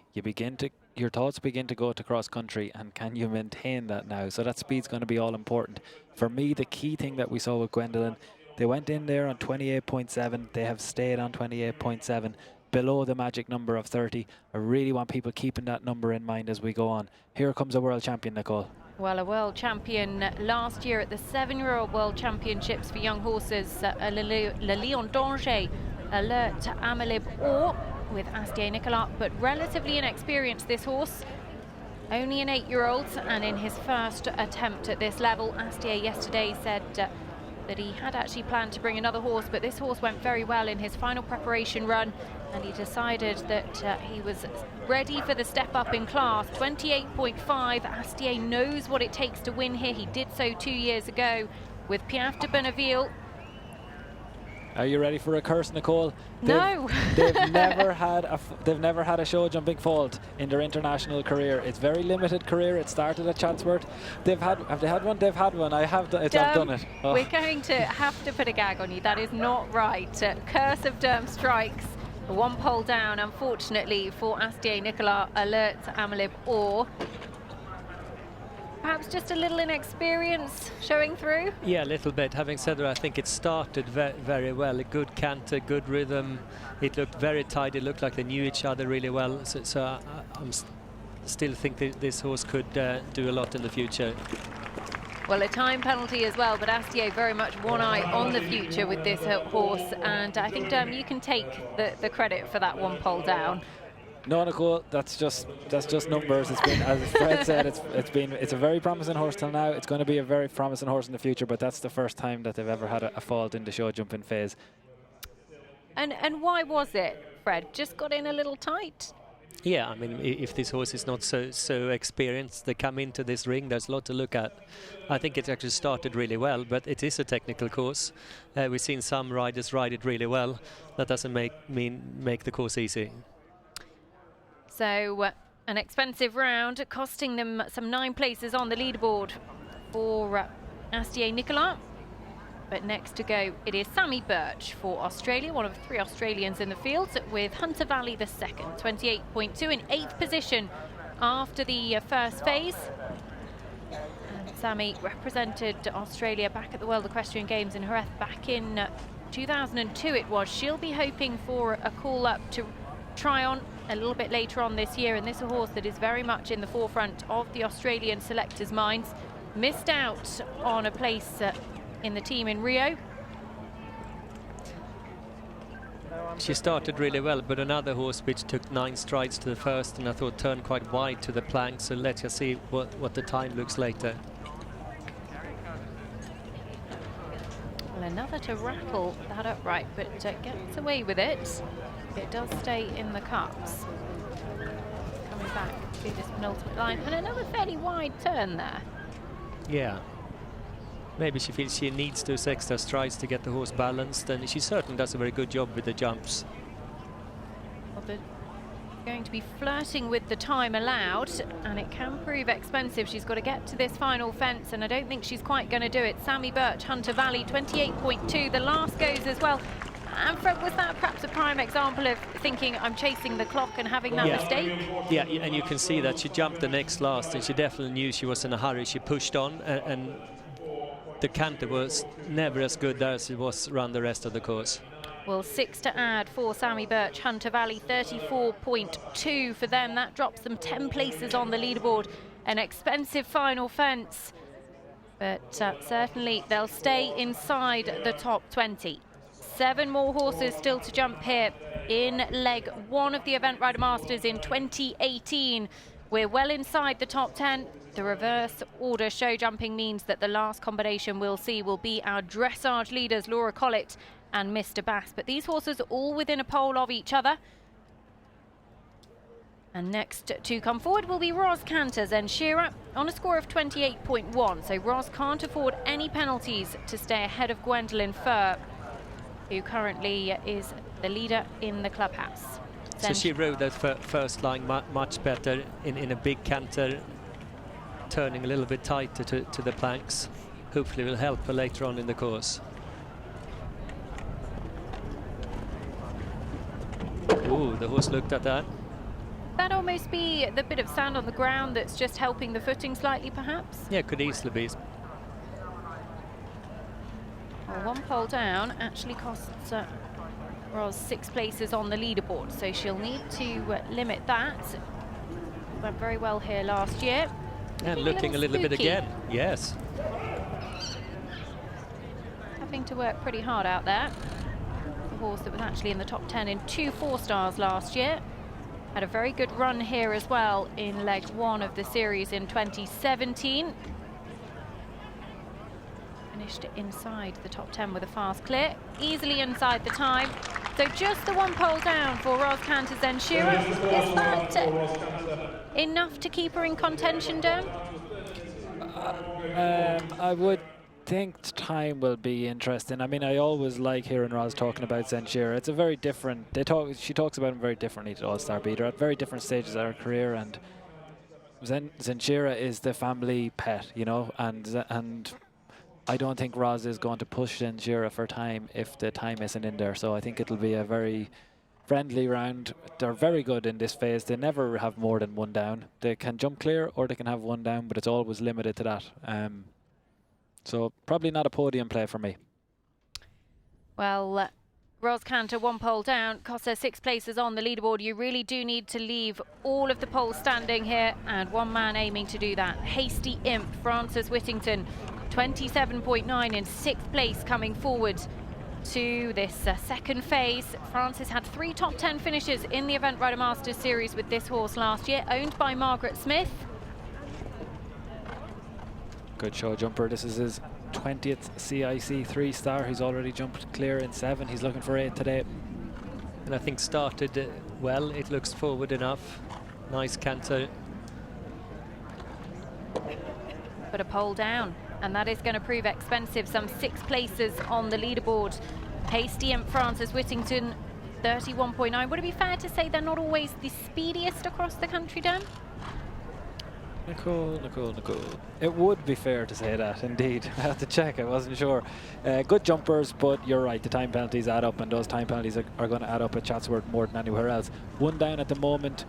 your thoughts begin to go to cross country, and can you maintain that now? So that speed's going to be all important. For me, the key thing that we saw with Gwendolyn, they went in there on 28.7. They have stayed on 28.7, below the magic number of 30. I really want people keeping that number in mind as we go on. Here comes a world champion, Nicole. Well, a world champion last year at the 7-year-old World Championships for young horses, Le Lion d'Angers, Alert Amalib Or, with Astier Nicolas, but relatively inexperienced, this horse. Only an 8-year-old, and in his first attempt at this level, Astier yesterday said that he had actually planned to bring another horse, but this horse went very well in his final preparation run, and he decided that he was ready for the step up in class. 28.5, Astier knows what it takes to win here. He did so 2 years ago with Piaf de Bonneville. Are you ready for a curse, Nicole? No. They've never had a show jumping fault in their international career. It's very limited career. It started at Chatsworth. Have they had one? They've had one. I've done it. Oh. We're going to have to put a gag on you. That is not right. Curse of Derm strikes. 1 pole down, unfortunately, for Astier Nicolas, Alert Amalib Or. Perhaps just a little inexperience showing through? Yeah, a little bit. Having said that, I think it started very well. A good canter, good rhythm. It looked very tight. It looked like they knew each other really well. So I still think that this horse could do a lot in the future. Well, a time penalty as well, but Astier very much one eye on the future with this horse. And I think, you can take the credit for that 1 pole down. No, Nicole, that's just numbers. It's been, as Fred said, it's a very promising horse till now. It's going to be a very promising horse in the future, but that's the first time that they've ever had a fault in the show jumping phase. And why was it, Fred? Just got in a little tight? Yeah, I mean, if this horse is not so experienced, they come into this ring, there's a lot to look at. I think it actually started really well, but it is a technical course. We've seen some riders ride it really well. That doesn't make the course easy. So an expensive round, costing them some 9 places on the leaderboard for Astier Nicolas. But next to go, it is Sammy Birch for Australia, one of 3 Australians in the field, with Hunter Valley the second, 28.2 in 8th position after the first phase. And Sammy represented Australia back at the World Equestrian Games in Jerez back in 2002 it was. She'll be hoping for a call up to try on a little bit later on this year, and this is a horse that is very much in the forefront of the Australian selectors' minds. Missed out on a place in the team in Rio. She started really well, but another horse which took 9 strides to the first, and I thought turned quite wide to the plank, so let's just see what the time looks later. Well, another to rattle that upright, but gets away with it. It does stay in the cups. Coming back to this penultimate line, and another fairly wide turn there. Yeah. Maybe she feels she needs those extra strides to get the horse balanced, and she certainly does a very good job with the jumps. Well, they're going to be flirting with the time allowed, and it can prove expensive. She's got to get to this final fence, and I don't think she's quite going to do it. Sammy Birch, Hunter Valley, 28.2. The last goes as well. And Fred, was that perhaps a prime example of thinking I'm chasing the clock and having that mistake? Yeah, and you can see that she jumped the next last, and she definitely knew she was in a hurry. She pushed on, and the canter was never as good as it was around the rest of the course. Well, 6 to add for Sammy Birch. Hunter Valley 34.2 for them. That drops them 10 places on the leaderboard. An expensive final fence, but certainly they'll stay inside the top 20. 7 more horses still to jump here in leg 1 of the Event Rider Masters in 2018. We're well inside the top 10. The reverse order show jumping means that the last combination we'll see will be our dressage leaders, Laura Collett and Mr. Bass. But these horses are all within a pole of each other. And next to come forward will be Ros Cantor and Shearer on a score of 28.1. So Ros can't afford any penalties to stay ahead of Gwendolyn Furr, who currently is the leader in the clubhouse. So she rode that first line much better in a big canter, turning a little bit tighter to the planks. Hopefully will help her later on in the course. Ooh, the horse looked at that. That almost be the bit of sand on the ground that's just helping the footing slightly, perhaps? Yeah, could easily be. Well, 1 pole down actually costs Ros 6 places on the leaderboard, so she'll need to limit that. Went very well here last year. And looking a little bit again, yes. Having to work pretty hard out there. The horse that was actually in the top 10 in 2 4-stars last year. Had a very good run here as well in leg 1 of the series in 2017. Finished inside the top 10 with a fast clear, easily inside the time. So just the 1 pole down for Ros Cantor and Shearer. Is that enough to keep her in contention, Dan? I would think time will be interesting. I mean, I always like hearing Ros talking about Zenshira. It's a very different. She talks about him very differently to All-Star Beater at very different stages of her career, and Zenshira is the family pet, you know, and I don't think Ros is going to push Zenshira for time if the time isn't in there. So I think it'll be a very friendly round. They're very good in this phase. They never have more than 1 down. They can jump clear or they can have 1 down, but it's always limited to that. So probably not a podium play for me. Well, Ros Cantor 1 pole down, costs her 6 places on the leaderboard. You really do need to leave all of the poles standing here, and 1 man aiming to do that. Hasty Imp, Francis Whittington, 27.9 in 6th place coming forward to this second phase. Francis had 3 top 10 finishes in the Event Rider Masters series with this horse last year, owned by Margaret Smith. Good show jumper. This is his 20th CIC 3-star. He's already jumped clear in 7. He's looking for 8 today. And I think started well. It looks forward enough. Nice canter. But a pole down, and that is going to prove expensive. Some 6 places on the leaderboard. Hasty and Francis Whittington, 31.9. Would it be fair to say they're not always the speediest across the country, Dan? Nicole. It would be fair to say that, indeed. I had to check, I wasn't sure. Good jumpers, but you're right, the time penalties add up, and those time penalties are going to add up at Chatsworth more than anywhere else. 1 down at the moment.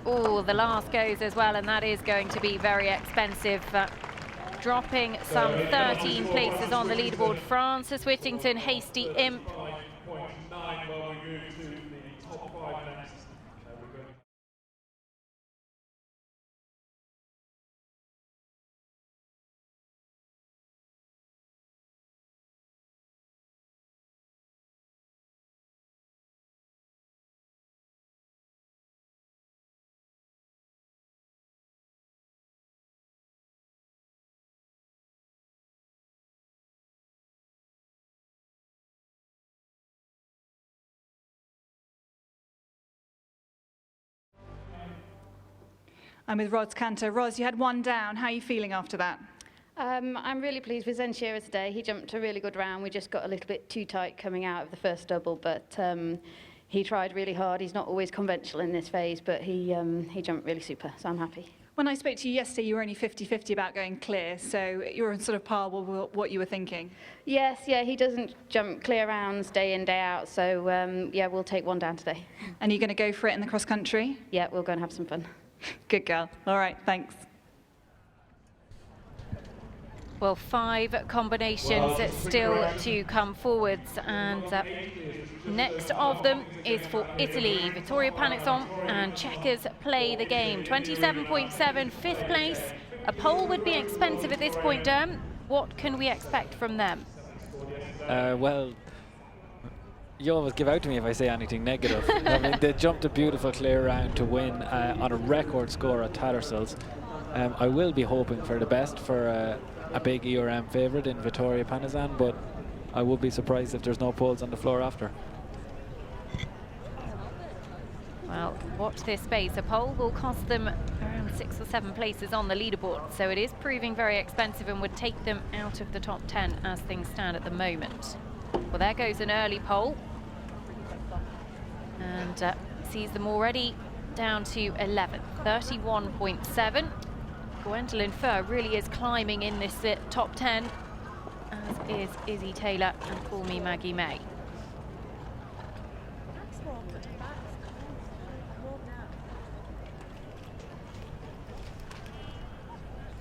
Oh, the last goes as well, and that is going to be very expensive. Dropping some 13 places on the leaderboard. Francis Whittington, Hasty Imp. I'm with Ros Cantor. Ros, you had 1 down. How are you feeling after that? I'm really pleased with Zenshira today. He jumped a really good round. We just got a little bit too tight coming out of the first double, but he tried really hard. He's not always conventional in this phase, but he jumped really super, so I'm happy. When I spoke to you yesterday, you were only 50-50 about going clear, so you were sort of par with what you were thinking. Yes, yeah, he doesn't jump clear rounds day in, day out, so yeah, we'll take 1 down today. And you're going to go for it in the cross country? Yeah, we'll go and have some fun. Good girl. All right, thanks. Well, 5 combinations still to come forwards, and next of them is for Italy. Vittoria Panizon and Checkers Play the Game. 27.7, 5th place. A pole would be expensive at this point, Derm. What can we expect from them? Well, you always give out to me if I say anything negative. I mean, they jumped a beautiful clear round to win on a record score at Tattersall's. I will be hoping for the best for a big ERM favourite in Vittoria Panizon, but I would be surprised if there's no poles on the floor after. Well, watch this space. A pole will cost them around 6 or 7 places on the leaderboard, so it is proving very expensive and would take them out of the top 10 as things stand at the moment. Well, there goes an early pole, and sees them already down to 11th, 31.7. Gwendolyn Furr really is climbing in this top 10, as is Izzy Taylor and Call Me Maggie May.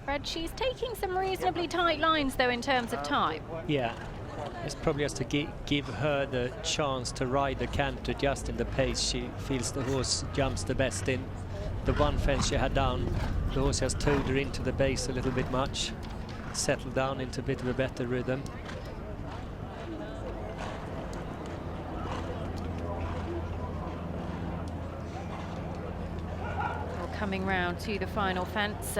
Fred, she's taking some reasonably tight lines though in terms of time. Yeah, it's probably just to give her the chance to ride the canter just in the pace she feels the horse jumps the best in. The one fence she had down, the horse has towed her into the base a little bit much, settled down into a bit of a better rhythm. Well, coming round to the final fence,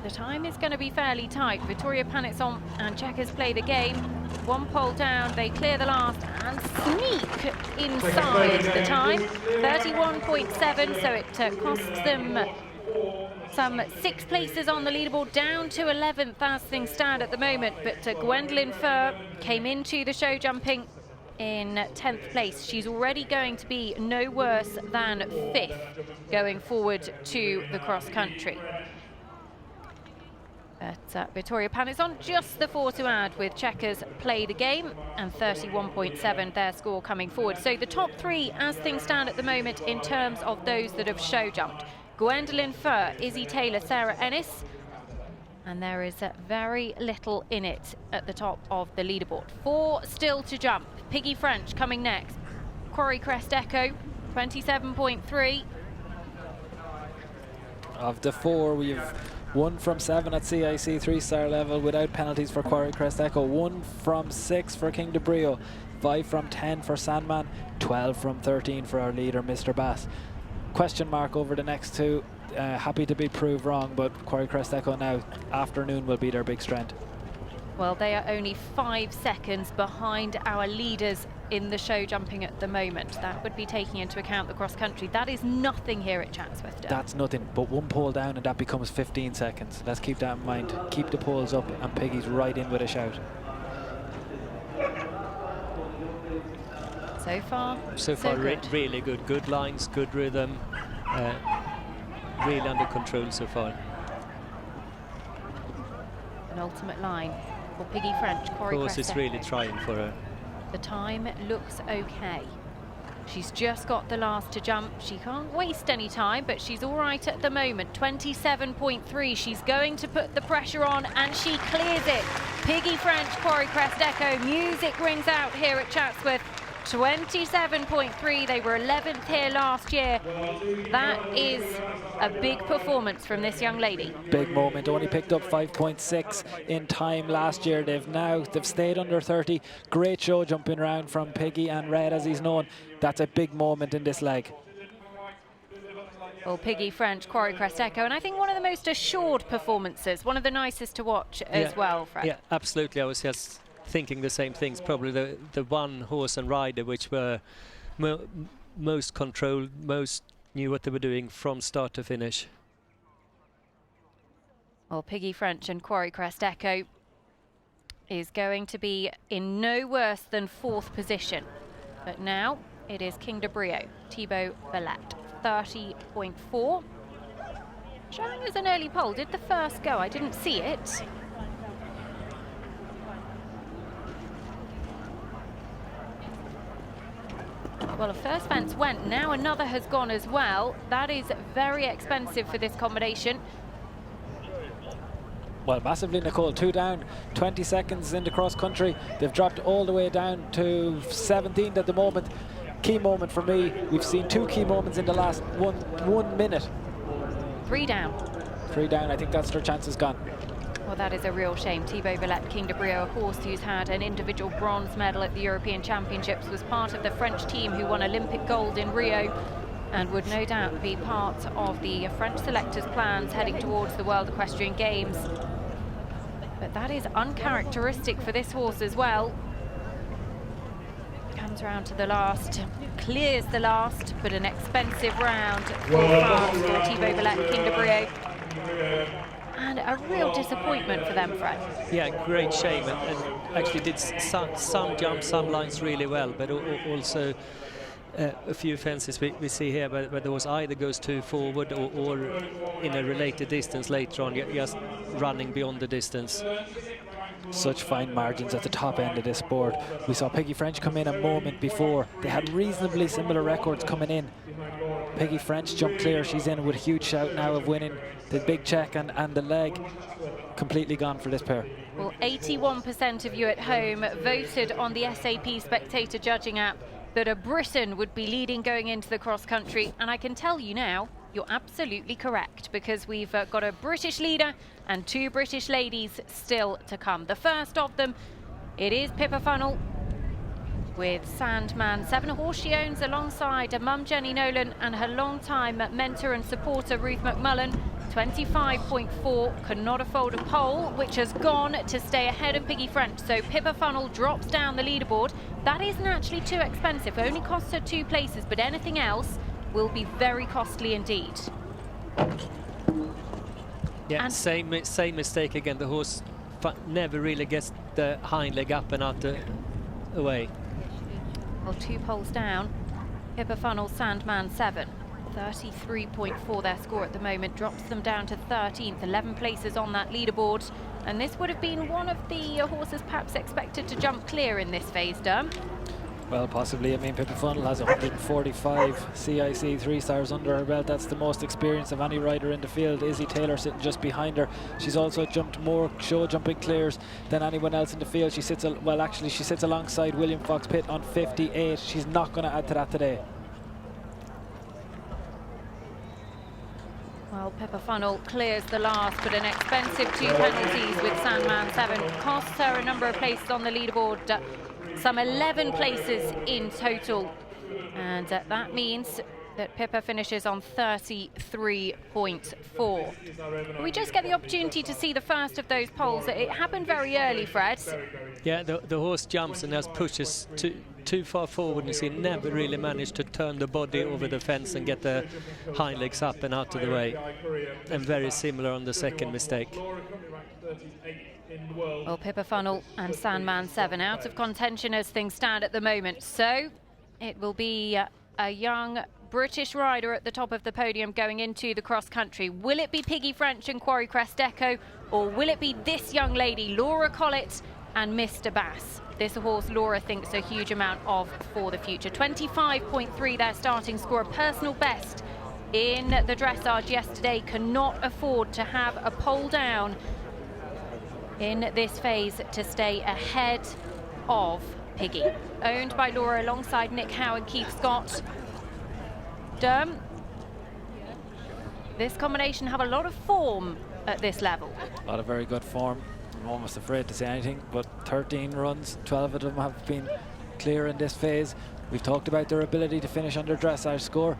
the time is going to be fairly tight. Vittoria Panizon and Checkers Play the Game. 1 pole down, they clear the last and sneak inside the time. 31.7, so it costs them some 6 places on the leaderboard, down to 11th as things stand at the moment. But Gwendolyn Furr came into the show jumping in 10th place. She's already going to be no worse than 5th going forward to the cross country. But Vittoria Panizon, just the 4 to add with Checkers Play the Game, and 31.7 their score coming forward. So the top 3 as things stand at the moment in terms of those that have show jumped: Gwendolyn Furr, Izzy Taylor, Sarah Ennis, and there is very little in it at the top of the leaderboard. 4 still to jump. Piggy French coming next. Quarry Crest Echo, 27.3. Of the 4, we've 1 from 7 at CIC 3-star level without penalties for Quarry Crest Echo, 1 from 6 for King de Brio, 5 from 10 for Sandman, 12 from 13 for our leader Mr. Bass. Question mark over the next 2. Happy to be proved wrong, but Quarry Crest Echo now, afternoon will be their big strength. Well, they are only 5 seconds behind our leaders in the show jumping at the moment. That would be taking into account the cross country. That is nothing here at Chatsworth. That's nothing, but 1 pole down and that becomes 15 seconds. Let's keep that in mind. Keep the poles up and Piggy's right in with a shout. So far really good lines, good rhythm, really under control so far. An ultimate line for Piggy French. Of course, it's really trying for her. The time looks okay. She's just got the last to jump. She can't waste any time, but she's all right at the moment. 27.3. She's going to put the pressure on, and she clears it. Piggy French, Quarry Crest Echo. Music rings out here at Chatsworth. 27.3. They were 11th here last year. That is a big performance from this young lady. Big moment. Only picked up 5.6 in time last year. They've stayed under 30. Great show jumping around from Piggy, and Red, as he's known. That's a big moment in this leg. Well, Piggy French, Quarry Crest Echo, and I think one of the most assured performances, one of the nicest to watch as well, Fred. Yeah, absolutely. I was just thinking the same things. Probably the one horse and rider which were most controlled, most knew what they were doing from start to finish. Well, Piggy French and Quarry Crest Echo is going to be in no worse than 4th position. But now it is King de Brio, Thibaut Valette, 30.4. Showing us an early pole. Did the first go? I didn't see it. Well, a first fence went, now another has gone as well. That is very expensive for this combination. well, massively, Nicole. 2 down, 20 seconds in the cross country. They've dropped all the way down to 17th at the moment. Key moment for me. We've seen 2 key moments in the last one minute. 3 down. 3 down. I think that's their chances gone. Well, that is a real shame. Thibaut Villette-King de Brio, a horse who's had an individual bronze medal at the European Championships, was part of the French team who won Olympic gold in Rio, and would no doubt be part of the French selectors' plans heading towards the World Equestrian Games. But that is uncharacteristic for this horse as well. Comes around to the last, clears the last, but an expensive round for France for Thibaut Villette-King de Brio. And a real disappointment for them, Fred. Yeah, great shame, and actually did some jumps, some lines really well, but also a few fences we see here, but the horse either goes too forward or in a related distance later on, just running beyond the distance. Such fine margins at the top end of this board. We saw Piggy French come in a moment before. They had reasonably similar records coming in. Piggy French jumped clear. She's in with a huge shout now of winning the big check, and the leg completely gone for this pair. Well, 81% of you at home voted on the SAP Spectator judging app that a Briton would be leading going into the cross country, and I can tell you now, you're absolutely correct, because we've got a British leader and 2 British ladies still to come. The first of them, it is Pippa Funnell with Sandman 7, a horse she owns alongside her mum Jenny Nolan and her long-time mentor and supporter Ruth McMullen. 25.4, cannot afford a pole, which has gone to stay ahead of Piggy French. So Pippa Funnell drops down the leaderboard. That isn't actually too expensive. It only costs her 2 places, but anything else will be very costly indeed. Yeah, and same mistake again. The horse never really gets the hind leg up and out the away. Well, 2 poles down. Pippa Funnell, Sandman 7. 33.4 their score at the moment, drops them down to 13th, 11 places on that leaderboard. And this would have been one of the horses perhaps expected to jump clear in this phase, Derm. Well, possibly. I mean, Pippa Funnell has 145 CIC 3 stars under her belt. That's the most experience of any rider in the field. Izzy Taylor sitting just behind her. She's also jumped more show jumping clears than anyone else in the field. She sits, well, actually, she sits alongside William Fox-Pitt on 58. She's not going to add to that today. Well, Pippa Funnell clears the last, but an expensive 2 penalties with Sandman 7 costs her a number of places on the leaderboard, some 11 places in total, and that means that Pippa finishes on 33.4. We just get the opportunity to see the first of those poles. It happened very early, Fred. Yeah, the horse jumps and just pushes too far forward, and you see never really managed to turn the body over the fence and get the hind legs up and out of the way. And very similar on the second mistake. Well, Pippa Funnell and Sandman 7 out of contention as things stand at the moment. So it will be a young British rider at the top of the podium going into the cross country. Will it be Piggy French and Quarry Crest Echo, or will it be this young lady, Laura Collett and Mr. Bass? This horse Laura thinks a huge amount of for the future. 25.3 their starting score, a personal best in the dressage yesterday. Cannot afford to have a pole down in this phase to stay ahead of Piggy. Owned by Laura alongside Nick Howe and Keith Scott. Derm, this combination have a lot of form at this level. A lot of very good form. I'm almost afraid to say anything, but 13 runs, 12 of them have been clear in this phase. We've talked about their ability to finish under dressage score.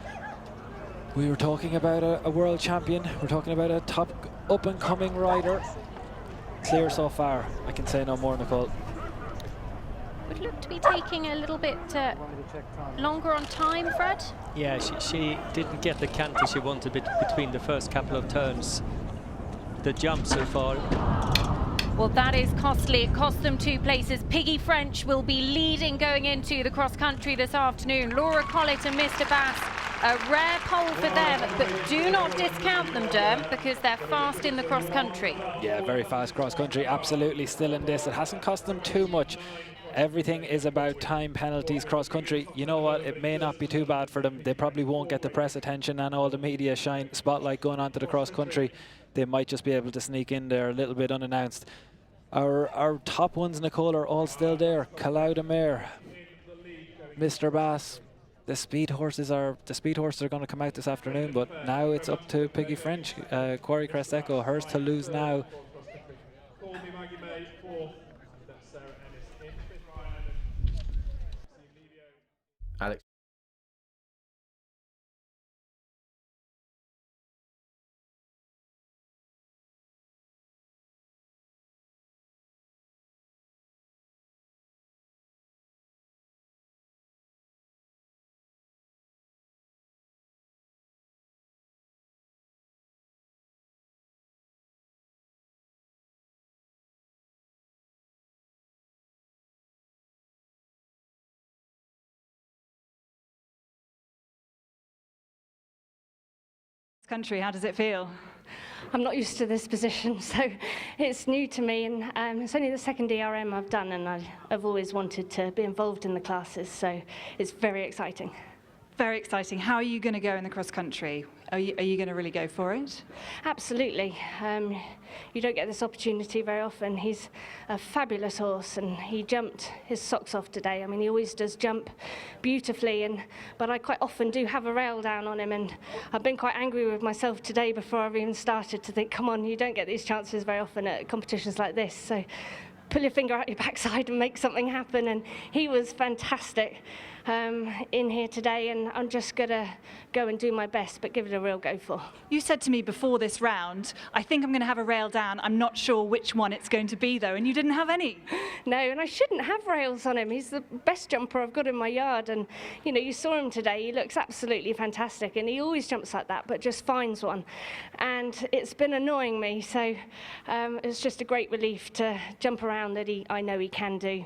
We were talking about a world champion. We're talking about a top up-and-coming rider. Clear so far. I can say no more, Nicole. Would look to be taking a little bit longer on time, Fred? Yeah, she didn't get the canter she wanted between the first couple of turns. The jump so far. Well, that is costly. It cost them 2 places. Piggy French will be leading going into the cross country this afternoon. Laura Collett and Mr. Bass, a rare pole for them, but do not discount them, Derm, because they're fast in the cross country. Yeah, very fast cross country, absolutely still in this. It hasn't cost them too much. Everything is about time penalties cross country. You know what, it may not be too bad for them. They probably won't get the press attention and all the media spotlight going onto the cross country. they might just be able to sneak in there a little bit unannounced. Our top ones, Nicole, are all still there. Cloudamere, Mr. Bass. The speed horses are going to come out this afternoon, but now it's up to Piggy French, Quarry Crest Echo, hers to lose now. Alex. Country, how does it feel? I'm not used to this position, so it's new to me, and it's only the second DRM I've done, and I've always wanted to be involved in the classes, so it's very exciting. Very exciting. How are you going to go in the cross country? Are you going to really go for it? Absolutely. You don't get this opportunity very often. He's a fabulous horse, and he jumped his socks off today. I mean, he always does jump beautifully, but I quite often do have a rail down on him, and I've been quite angry with myself today before I've even started to think, come on, you don't get these chances very often at competitions like this. So pull your finger out your backside and make something happen, and he was fantastic in here today, and I'm just going to go and do my best, but give it a real go for. You said to me before this round, I think I'm going to have a rail down. I'm not sure which one it's going to be, though, and you didn't have any. No, and I shouldn't have rails on him. He's the best jumper I've got in my yard, and, you know, you saw him today. He looks absolutely fantastic, and he always jumps like that, but just finds one. And it's been annoying me, so it's just a great relief to jump around that I know he can do.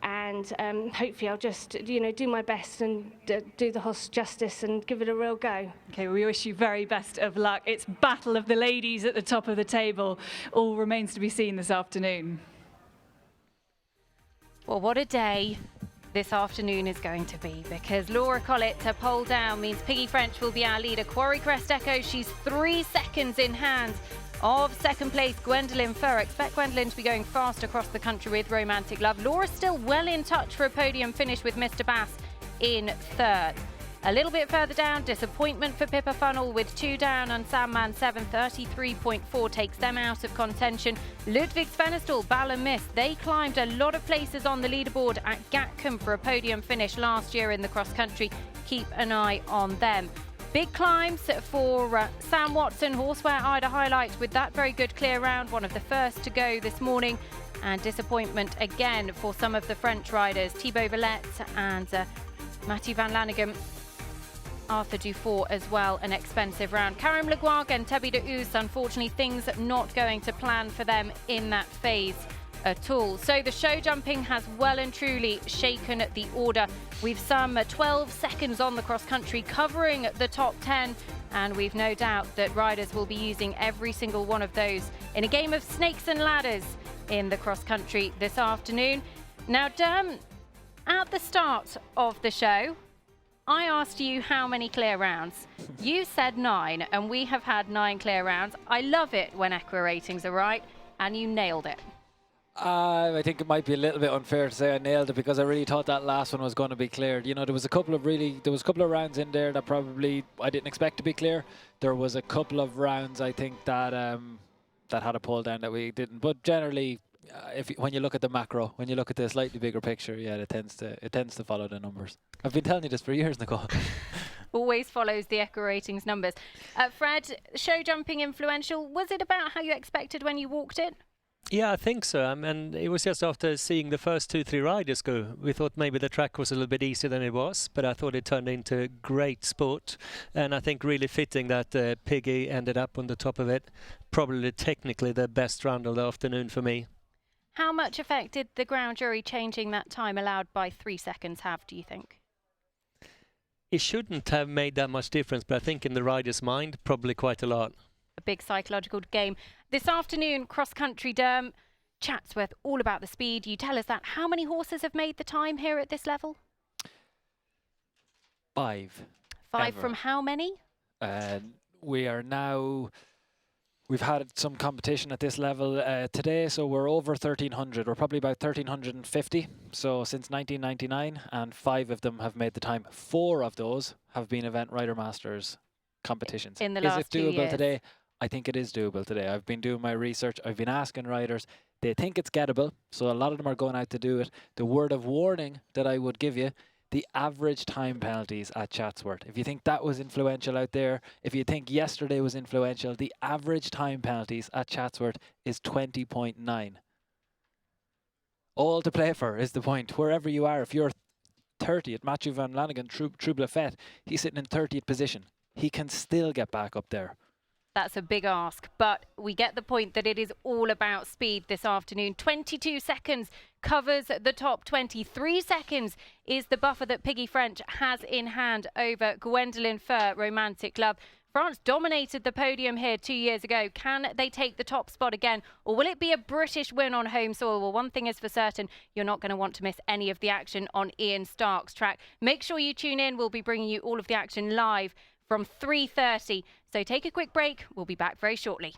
And hopefully I'll just, you know, do my best and do the horse justice and give it a real go. Okay, well, we wish you very best of luck. It's battle of the ladies at the top of the table. All remains to be seen this afternoon. Well, what a day this afternoon is going to be, because Laura Collett to pole down means Piggy French will be our leader. Quarry Crest Echo, she's 3 seconds in hand of second place Gwendolyn Furr. Expect Gwendolyn to be going fast across the country with Romantic Love. Laura's still well in touch for a podium finish with Mr. Bass in third. A little bit further down, disappointment for Pippa Funnel with 2 down, and Sandman 7, 33.4 takes them out of contention. Ludwig Svenestall, Ballon Miss, they climbed a lot of places on the leaderboard at Gatcombe for a podium finish last year in the cross country. Keep an eye on them. Big climbs for Sam Watson, Horseware Ida highlight with that very good clear round, one of the first to go this morning. And disappointment again for some of the French riders, Thibaut Villette and Matthew Van Lanigan. Arthur Dufour as well, an expensive round. Karim Le Gouargue and Tebi de Ouz, unfortunately things not going to plan for them in that phase at all. So the show jumping has well and truly shaken the order. We've some 12 seconds on the cross country covering the top 10, and we've no doubt that riders will be using every single one of those in a game of snakes and ladders in the cross country this afternoon. Now, Derm, at the start of the show, I asked you how many clear rounds. You said 9, and we have had 9 clear rounds. I love it when Equa ratings are right, and you nailed it. I think it might be a little bit unfair to say I nailed it, because I really thought that last one was going to be cleared. You know, there was a couple of rounds in there that probably I didn't expect to be clear. There was a couple of rounds I think that that had a pull down that we didn't. But generally, when you look at the macro, when you look at the slightly bigger picture, yeah, it tends to follow the numbers. I've been telling you this for years, Nicole. Always follows the Equa ratings numbers. Fred, show jumping influential. Was it about how you expected when you walked it? Yeah, I think so. And it was just after seeing the first 2-3 riders go, we thought maybe the track was a little bit easier than it was, but I thought it turned into great sport. And I think really fitting that Piggy ended up on the top of it. Probably technically the best round of the afternoon for me. How much effect did the ground jury changing that time allowed by 3 seconds have, do you think? It shouldn't have made that much difference, but I think in the rider's mind, probably quite a lot. A big psychological game. This afternoon, cross-country Derm, Chatsworth, all about the speed. You tell us that. How many horses have made the time here at this level? 5. 5 from how many? We are now We've had some competition at this level today, so we're over 1,300. We're probably about 1,350. So since 1999, and 5 of them have made the time. 4 of those have been Event Rider Masters competitions. In the last Is it doable 2 years? today? I think it is doable today. I've been doing my research. I've been asking riders. They think it's gettable, so a lot of them are going out to do it. The word of warning that I would give you, the average time penalties at Chatsworth. If you think that was influential out there, if you think yesterday was influential, the average time penalties at Chatsworth is 20.9. All to play for is the point. Wherever you are, if you're 30th, Matthew Van Lanagan, Trublafette, he's sitting in 30th position. He can still get back up there. That's a big ask, but we get the point that it is all about speed this afternoon. 22 seconds covers the top 20. 3 seconds is the buffer that Piggy French has in hand over Gwendolyn Fur, Romantic Love. France dominated the podium here 2 years ago. Can they take the top spot again, or will it be a British win on home soil? Well, one thing is for certain, you're not going to want to miss any of the action on Ian Stark's track. Make sure you tune in. We'll be bringing you all of the action live from 3:30. So take a quick break. We'll be back very shortly.